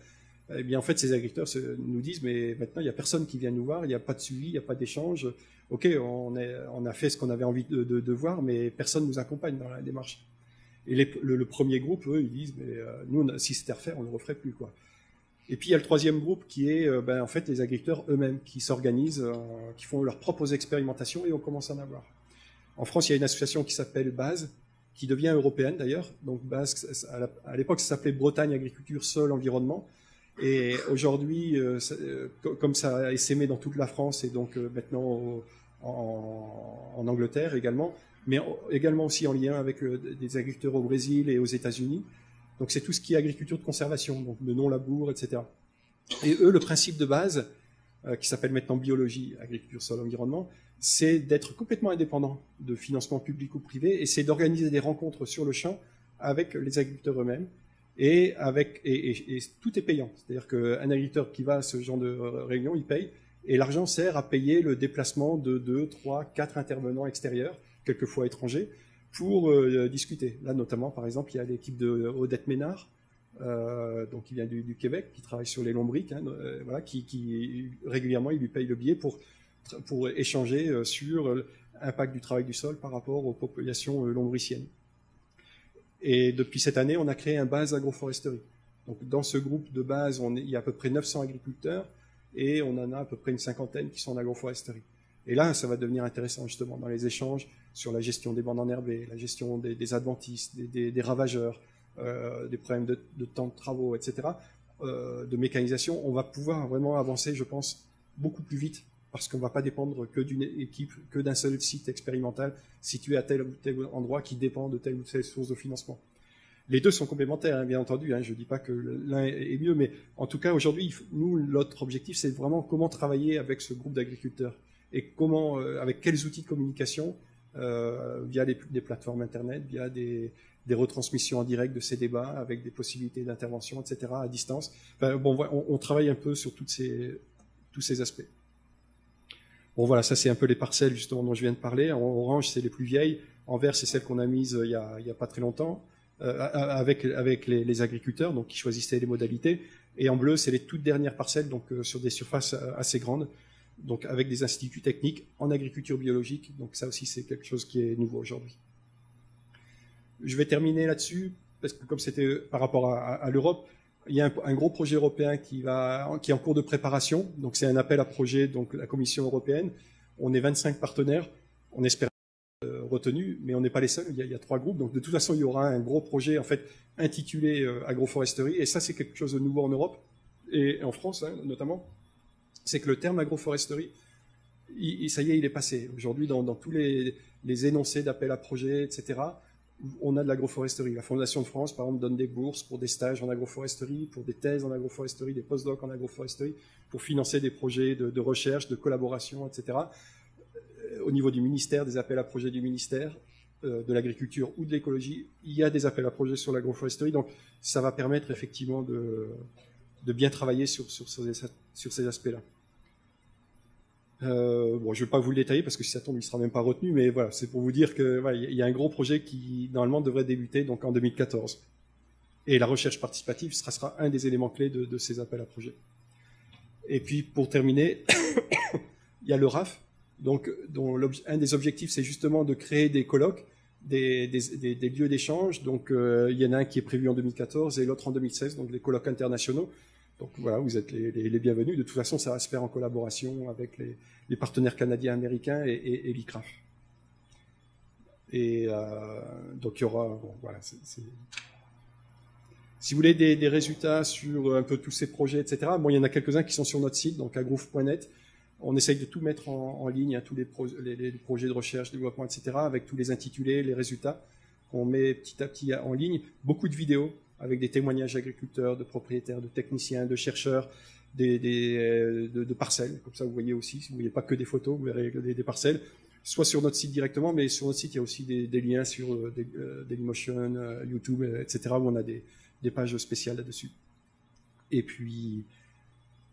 Eh bien, en fait, ces agriculteurs nous disent, mais maintenant, il n'y a personne qui vient nous voir, il n'y a pas de suivi, il n'y a pas d'échange. Ok, on a fait ce qu'on avait envie de voir, mais personne ne nous accompagne dans la démarche. Et le premier groupe, eux, ils disent, mais nous, si c'était à refaire, on ne le referait plus, quoi. Et puis, il y a le troisième groupe qui est, en fait, les agriculteurs eux-mêmes, qui s'organisent, qui font leurs propres expérimentations, et on commence à en avoir. En France, il y a une association qui s'appelle BASE, qui devient européenne d'ailleurs. Donc BASE, à l'époque, ça s'appelait Bretagne Agriculture, Sol, Environnement. Et aujourd'hui, comme ça a essaimé dans toute la France et donc maintenant en Angleterre également, mais également aussi en lien avec des agriculteurs au Brésil et aux États-Unis. Donc c'est tout ce qui est agriculture de conservation, donc de non-labour, etc. Et eux, le principe de base, qui s'appelle maintenant biologie, agriculture, sol, environnement, c'est d'être complètement indépendant de financement public ou privé, et c'est d'organiser des rencontres sur le champ avec les agriculteurs eux-mêmes, et tout est payant. C'est-à-dire qu'un agriculteur qui va à ce genre de réunion, il paye, et l'argent sert à payer le déplacement de 2, 3, 4 intervenants extérieurs, quelquefois étrangers, pour discuter. Là, notamment, par exemple, il y a l'équipe de Odette Ménard, donc qui vient du Québec, qui travaille sur les lombriques, voilà, qui régulièrement, il lui paye le billet pour échanger sur l'impact du travail du sol par rapport aux populations lombriciennes. Et depuis cette année, on a créé un base agroforesterie. Donc, dans ce groupe de base, il y a à peu près 900 agriculteurs et on en a à peu près une cinquantaine qui sont en agroforesterie. Et là, ça va devenir intéressant justement dans les échanges sur la gestion des bandes enherbées, la gestion des adventices, des ravageurs, des problèmes de temps de travaux, etc., de mécanisation. On va pouvoir vraiment avancer, je pense, beaucoup plus vite parce qu'on ne va pas dépendre que d'une équipe, que d'un seul site expérimental situé à tel ou tel endroit qui dépend de telle ou telle source de financement. Les deux sont complémentaires, hein, bien entendu. Hein, je ne dis pas que l'un est mieux, mais en tout cas, aujourd'hui, nous, notre objectif, c'est vraiment comment travailler avec ce groupe d'agriculteurs et comment, avec quels outils de communication, via des plateformes Internet, via des retransmissions en direct de ces débats, avec des possibilités d'intervention, etc., à distance. Enfin, bon, on travaille un peu sur tous ces aspects. Bon, voilà, ça c'est un peu les parcelles justement dont je viens de parler. En orange, c'est les plus vieilles. En vert, c'est celles qu'on a mises il y a pas très longtemps, avec les agriculteurs, donc qui choisissaient les modalités. Et en bleu, c'est les toutes dernières parcelles, donc sur des surfaces assez grandes, donc avec des instituts techniques en agriculture biologique. Donc ça aussi, c'est quelque chose qui est nouveau aujourd'hui. Je vais terminer là-dessus, parce que comme c'était par rapport à l'Europe, il y a un gros projet européen qui est en cours de préparation. Donc c'est un appel à projet, donc la Commission européenne. On est 25 partenaires. On espère retenus, mais on n'est pas les seuls. Il y a 3 groupes. Donc de toute façon, il y aura un gros projet en fait intitulé agroforesterie. Et ça, c'est quelque chose de nouveau en Europe et en France, hein, notamment. C'est que le terme agroforesterie, ça y est, il est passé. Aujourd'hui, dans tous les énoncés d'appel à projet, etc., on a de l'agroforesterie. La Fondation de France, par exemple, donne des bourses pour des stages en agroforesterie, pour des thèses en agroforesterie, des post-docs en agroforesterie, pour financer des projets de recherche, de collaboration, etc. Au niveau du ministère, des appels à projets du ministère de l'agriculture ou de l'écologie, il y a des appels à projets sur l'agroforesterie. Donc, ça va permettre effectivement de bien travailler sur ces aspects-là. Bon, je ne vais pas vous le détailler parce que si ça tombe, il ne sera même pas retenu, mais voilà, c'est pour vous dire que voilà, y a un gros projet qui normalement devrait débuter donc en 2014. Et la recherche participative sera un des éléments clés de ces appels à projets. Et puis pour terminer, il y a le RAF, donc dont un des objectifs c'est justement de créer des colloques, des lieux d'échange. Donc il y en a un qui est prévu en 2014 et l'autre en 2016, donc des colloques internationaux. Donc voilà, vous êtes les bienvenus. De toute façon, ça va se faire en collaboration avec les partenaires canadiens, américains et l'ICRAF. Et donc il y aura, bon, voilà, si vous voulez des résultats sur un peu tous ces projets, etc. Bon, il y en a quelques-uns qui sont sur notre site, donc agroof.net. On essaye de tout mettre en ligne, hein, tous les projets de recherche, développement, etc., avec tous les intitulés, les résultats qu'on met petit à petit en ligne. Beaucoup de vidéos avec des témoignages d'agriculteurs, de propriétaires, de techniciens, de chercheurs, de parcelles. Comme ça, vous voyez aussi, si vous ne voyez pas que des photos, vous verrez des parcelles, soit sur notre site directement, mais sur notre site, il y a aussi des liens sur Dailymotion, YouTube, etc., où on a des pages spéciales là-dessus. Et puis,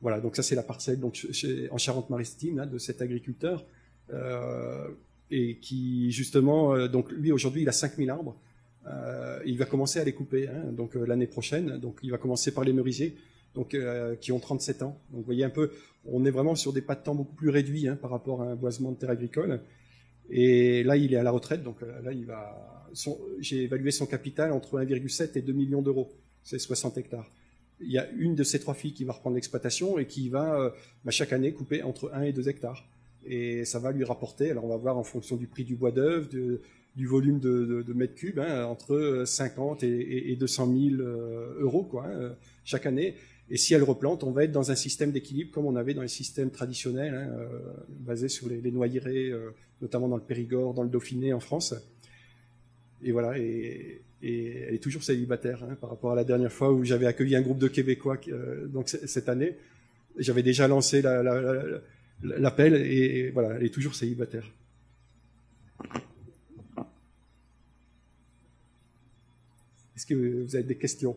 voilà, donc ça, c'est la parcelle donc, en Charente-Maritime, hein, de cet agriculteur, et qui, justement, donc lui, aujourd'hui, il a 5000 arbres. il va commencer à les couper, hein, donc l'année prochaine. Donc il va commencer par les merisiers, donc qui ont 37 ans. Donc vous voyez un peu, on est vraiment sur des pas de temps beaucoup plus réduits, hein, par rapport à un boisement de terre agricole. Et là, il est à la retraite, donc là, j'ai évalué son capital entre 1,7 et 2 millions d'euros. C'est 60 hectares. Il y a une de ces 3 filles qui va reprendre l'exploitation et qui va chaque année couper entre 1 et 2 hectares. Et ça va lui rapporter, alors on va voir en fonction du prix du bois d'œuvre, du volume de mètres cubes, hein, entre 50 et 200 000 euros, quoi, hein, chaque année. Et si elle replante, on va être dans un système d'équilibre comme on avait dans les systèmes traditionnels, hein, basés sur les noyeraies, notamment dans le Périgord, dans le Dauphiné en France. Et voilà, et elle est toujours célibataire, hein, par rapport à la dernière fois où j'avais accueilli un groupe de Québécois donc cette année. J'avais déjà lancé l'appel et voilà, elle est toujours célibataire. Est-ce que vous avez des questions?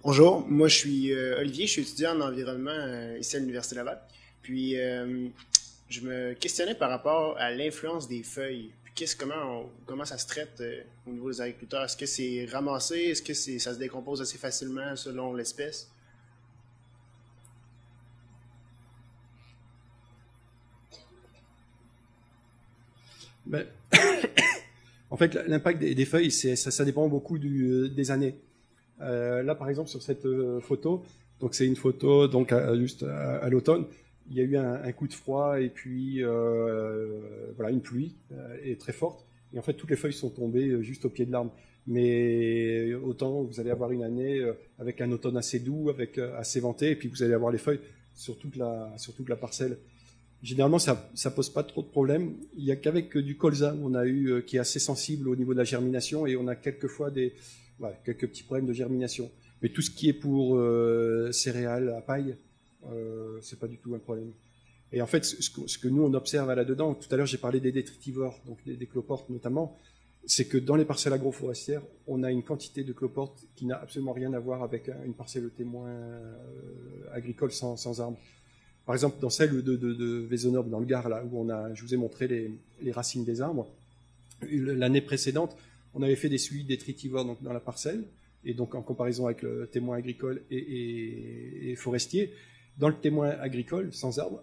Bonjour, moi je suis Olivier, je suis étudiant en environnement ici à l'Université Laval. Puis je me questionnais par rapport à l'influence des feuilles. Puis comment ça se traite au niveau des agriculteurs? Est-ce que c'est ramassé? Est-ce que ça se décompose assez facilement selon l'espèce? Ben, en fait, l'impact des feuilles, ça dépend beaucoup des années. Là, par exemple, sur cette photo, donc c'est une photo donc juste à l'automne. Il y a eu un coup de froid et puis voilà, une pluie est très forte. Et en fait, toutes les feuilles sont tombées juste au pied de l'arbre. Mais autant vous allez avoir une année avec un automne assez doux, avec assez venté, et puis vous allez avoir les feuilles sur toute la parcelle. Généralement, ça pose pas trop de problèmes. Il y a qu'avec du colza on a eu qui est assez sensible au niveau de la germination, et on a quelquefois quelques petits problèmes de germination. Mais tout ce qui est pour céréales à paille, c'est pas du tout un problème. Et en fait, ce que nous on observe là-dedans, tout à l'heure j'ai parlé des détritivores, donc des cloportes notamment, c'est que dans les parcelles agroforestières, on a une quantité de cloportes qui n'a absolument rien à voir avec une parcelle témoin agricole sans arbres. Par exemple, dans celle de Vézénorbe, dans le Gard, là où je vous ai montré les racines des arbres, l'année précédente, on avait fait des suivis détritivores donc dans la parcelle, et donc en comparaison avec le témoin agricole et forestier. Dans le témoin agricole, sans arbre,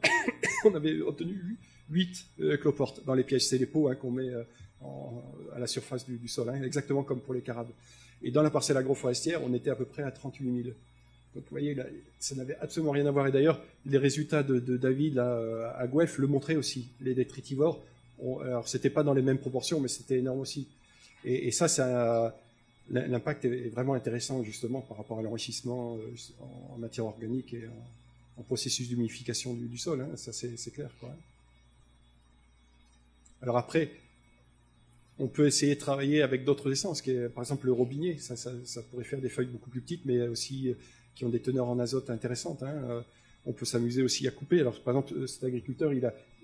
on avait obtenu 8 cloportes dans les pièges. C'est les pots qu'on met à la surface du sol, hein, exactement comme pour les carabes. Et dans la parcelle agroforestière, on était à peu près à 38 000. Donc vous voyez, là, ça n'avait absolument rien à voir. Et d'ailleurs, les résultats de David là, à Guelph le montraient aussi. Les détritivores, alors c'était pas dans les mêmes proportions, mais c'était énorme aussi. Et ça l'impact est vraiment intéressant justement par rapport à l'enrichissement en matière organique et en processus d'humidification du sol. Hein, ça c'est clair, quoi. Alors après, on peut essayer de travailler avec d'autres essences, par exemple le robinier. Ça pourrait faire des feuilles beaucoup plus petites, mais aussi qui ont des teneurs en azote intéressantes. Hein. On peut s'amuser aussi à couper. Alors par exemple, cet agriculteur,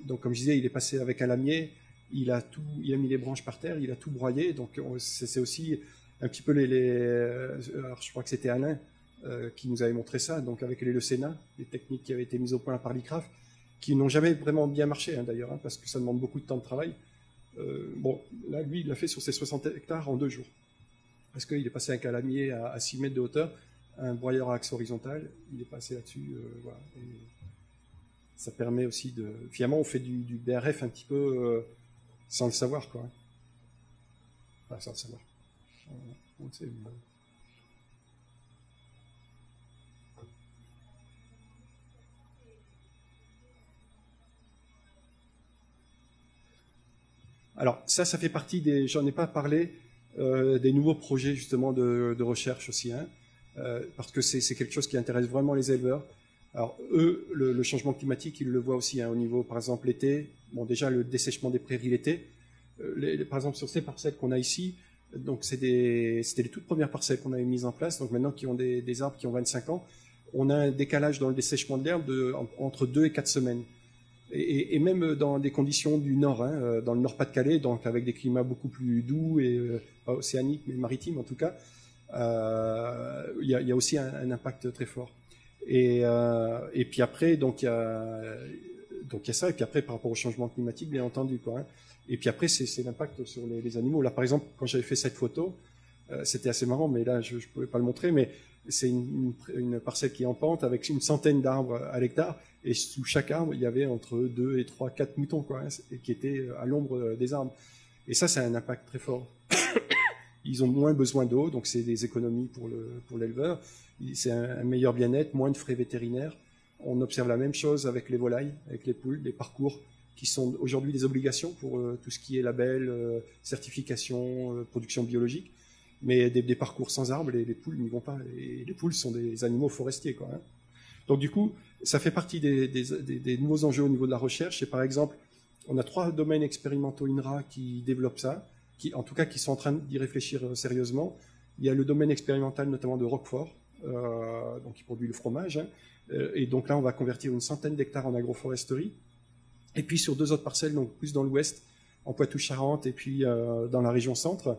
donc comme je disais, il est passé avec un lamier. Il a mis les branches par terre, il a tout broyé. Donc c'est aussi un petit peu alors je crois que c'était Alain qui nous avait montré ça. Donc avec les Leucéna, les techniques qui avaient été mises au point par l'ICRAF, qui n'ont jamais vraiment bien marché hein, d'ailleurs, hein, parce que ça demande beaucoup de temps de travail. Bon, là lui, il l'a fait sur ses 60 hectares en 2 jours, parce qu'il est passé avec un lamier à 6 mètres de hauteur, un broyeur à axe horizontal. Il est passé là-dessus, voilà. Et ça permet aussi finalement, on fait du BRF un petit peu. Sans le savoir, quoi. Enfin, sans le savoir. On le sait, mais... Alors, ça fait partie j'en ai pas parlé, des nouveaux projets, justement, de recherche aussi, hein, parce que c'est quelque chose qui intéresse vraiment les éleveurs. Alors, eux, le changement climatique, ils le voient aussi, hein, au niveau, par exemple, l'été. Bon, déjà, le dessèchement des prairies l'été. Par exemple, sur ces parcelles qu'on a ici, donc c'était les toutes premières parcelles qu'on avait mises en place. Donc maintenant, qui ont des arbres qui ont 25 ans, on a un décalage dans le dessèchement de l'herbe entre 2 et 4 semaines. Et même dans des conditions du nord, hein, dans le Nord-Pas-de-Calais, donc avec des climats beaucoup plus doux et océaniques, mais maritimes en tout cas, il y a aussi un impact très fort. Et puis après, donc il y a ça, et puis après par rapport au changement climatique, bien entendu, quoi, hein. Et puis après, c'est l'impact sur les animaux. Là, par exemple, quand j'avais fait cette photo, c'était assez marrant, mais là, je pouvais pas le montrer, mais c'est une parcelle qui est en pente avec une centaine d'arbres à l'hectare, et sous chaque arbre, il y avait entre 2 et 3, 4 moutons, quoi, hein, qui étaient à l'ombre des arbres. Et ça a un impact très fort. Ils ont moins besoin d'eau, donc c'est des économies pour l'éleveur. C'est un meilleur bien-être, moins de frais vétérinaires. On observe la même chose avec les volailles, avec les poules, les parcours qui sont aujourd'hui des obligations pour tout ce qui est label, certification, production biologique. Mais des parcours sans arbres, les poules n'y vont pas. Et les poules sont des animaux forestiers, quoi, hein. Donc du coup, ça fait partie des nouveaux enjeux au niveau de la recherche. Et par exemple, on a 3 domaines expérimentaux INRA qui développent ça, en tout cas qui sont en train d'y réfléchir sérieusement. Il y a le domaine expérimental notamment de Roquefort, donc qui produit le fromage, hein. Et donc là, on va convertir une centaine d'hectares en agroforesterie. Et puis sur 2 autres parcelles, donc plus dans l'ouest, en Poitou-Charentes, et puis dans la région centre.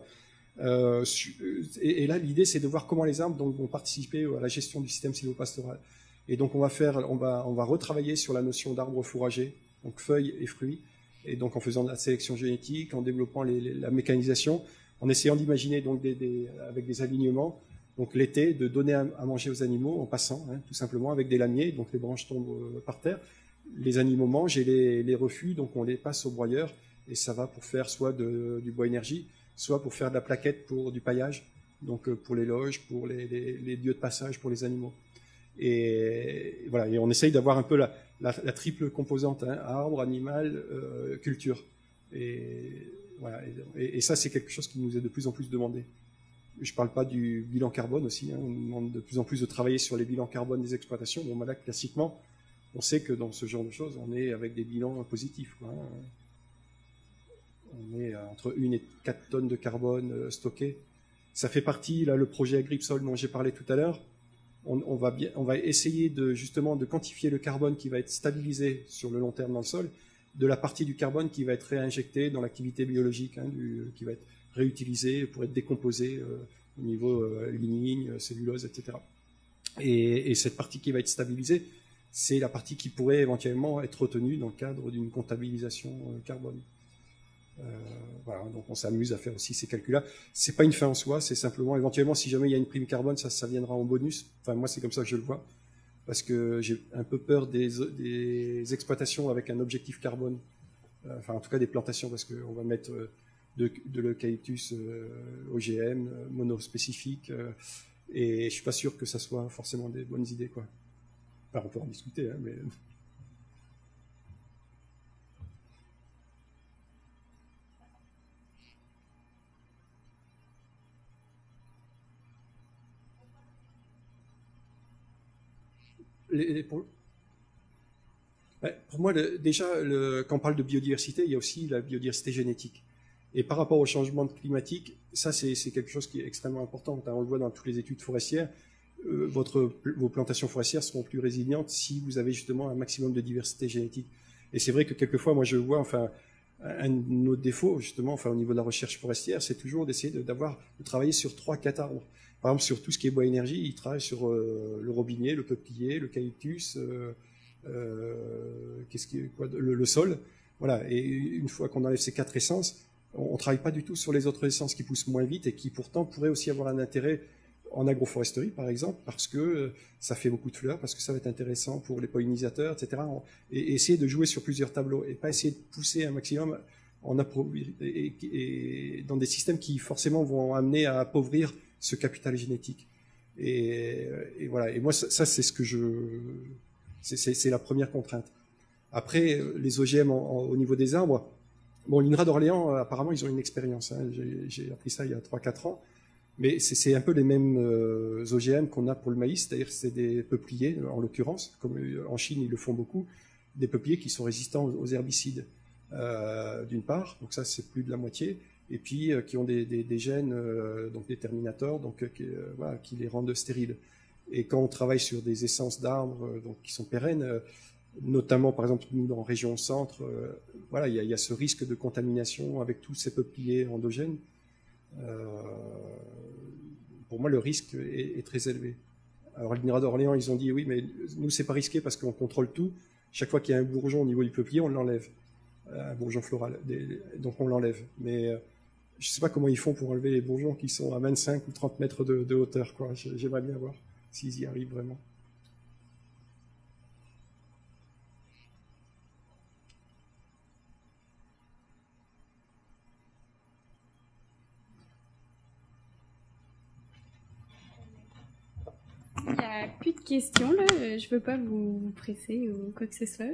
Et là, l'idée, c'est de voir comment les arbres vont participer à la gestion du système sylvopastoral. Et donc, on va retravailler sur la notion d'arbres fourragers, donc feuilles et fruits, et donc en faisant de la sélection génétique, en développant la mécanisation, en essayant d'imaginer donc avec des alignements, donc l'été, de donner à manger aux animaux en passant, hein, tout simplement avec des lamiers, donc les branches tombent par terre, les animaux mangent et les refus, donc on les passe au broyeur, et ça va pour faire soit du bois énergie, soit pour faire de la plaquette pour du paillage, donc pour les loges, pour les lieux de passage pour les animaux. Et voilà, et on essaye d'avoir un peu la triple composante, hein, arbre, animal, culture. Et voilà, et ça, c'est quelque chose qui nous est de plus en plus demandé. Je ne parle pas du bilan carbone aussi, hein, on nous demande de plus en plus de travailler sur les bilans carbone des exploitations. Bon, là, classiquement, on sait que dans ce genre de choses, on est avec des bilans positifs, quoi, hein. On est entre 1 et 4 tonnes de carbone stockées. Ça fait partie, là, le projet Agripsol dont j'ai parlé tout à l'heure. On va essayer justement de quantifier le carbone qui va être stabilisé sur le long terme dans le sol, de la partie du carbone qui va être réinjectée dans l'activité biologique, hein, qui va être réutilisée pour être décomposée au niveau lignine, cellulose, etc. Et cette partie qui va être stabilisée, c'est la partie qui pourrait éventuellement être retenue dans le cadre d'une comptabilisation carbone. Voilà, donc on s'amuse à faire aussi ces calculs-là. C'est pas une fin en soi, c'est simplement éventuellement si jamais il y a une prime carbone, ça viendra en bonus. Enfin moi c'est comme ça que je le vois, parce que j'ai un peu peur des exploitations avec un objectif carbone. Enfin en tout cas des plantations, parce qu'on va mettre de l'eucalyptus OGM monospécifique, et je suis pas sûr que ça soit forcément des bonnes idées, quoi. Enfin on peut en discuter, hein, mais pour moi, déjà, quand on parle de biodiversité, il y a aussi la biodiversité génétique. Et par rapport au changement climatique, ça, c'est quelque chose qui est extrêmement important. On le voit dans toutes les études forestières. Vos plantations forestières seront plus résilientes si vous avez justement un maximum de diversité génétique. Et c'est vrai que quelquefois, moi, je vois, enfin, un de nos défauts, justement, enfin, au niveau de la recherche forestière, c'est toujours d'essayer de travailler sur 3-4 arbres. Par exemple, sur tout ce qui est bois énergie, ils travaillent sur le robinier, le peuplier, l'eucalyptus, le sol. Voilà. Et une fois qu'on enlève ces 4 essences, on travaille pas du tout sur les autres essences qui poussent moins vite et qui pourtant pourraient aussi avoir un intérêt en agroforesterie, par exemple, parce que ça fait beaucoup de fleurs, parce que ça va être intéressant pour les pollinisateurs, etc. Et essayer de jouer sur plusieurs tableaux et pas essayer de pousser un maximum et dans des systèmes qui forcément vont amener à appauvrir ce capital génétique. Et voilà. Et moi, ça c'est ce que c'est la première contrainte. Après, les OGM au niveau des arbres, bon, l'INRA d'Orléans, apparemment, ils ont une expérience, hein. J'ai appris ça il y a 3-4 ans. Mais c'est un peu les mêmes OGM qu'on a pour le maïs, c'est-à-dire que c'est des peupliers, en l'occurrence, comme en Chine ils le font beaucoup, des peupliers qui sont résistants aux herbicides, d'une part, donc ça c'est plus de la moitié, et puis qui ont des gènes, donc des terminators, donc voilà, qui les rendent stériles. Et quand on travaille sur des essences d'arbres donc qui sont pérennes, notamment par exemple nous dans la région centre, voilà, il y a ce risque de contamination avec tous ces peupliers endogènes. pour moi, le risque est très élevé. Alors, l'INRA d'Orléans, ils ont dit oui, mais nous, c'est pas risqué parce qu'on contrôle tout. Chaque fois qu'il y a un bourgeon au niveau du peuplier, on l'enlève. Un bourgeon floral. Donc, on l'enlève. Mais je sais pas comment ils font pour enlever les bourgeons qui sont à 25 ou 30 mètres de hauteur, quoi. J'aimerais bien voir s'ils y arrivent vraiment. Il n'y a plus de questions, là. Je veux pas vous presser ou quoi que ce soit.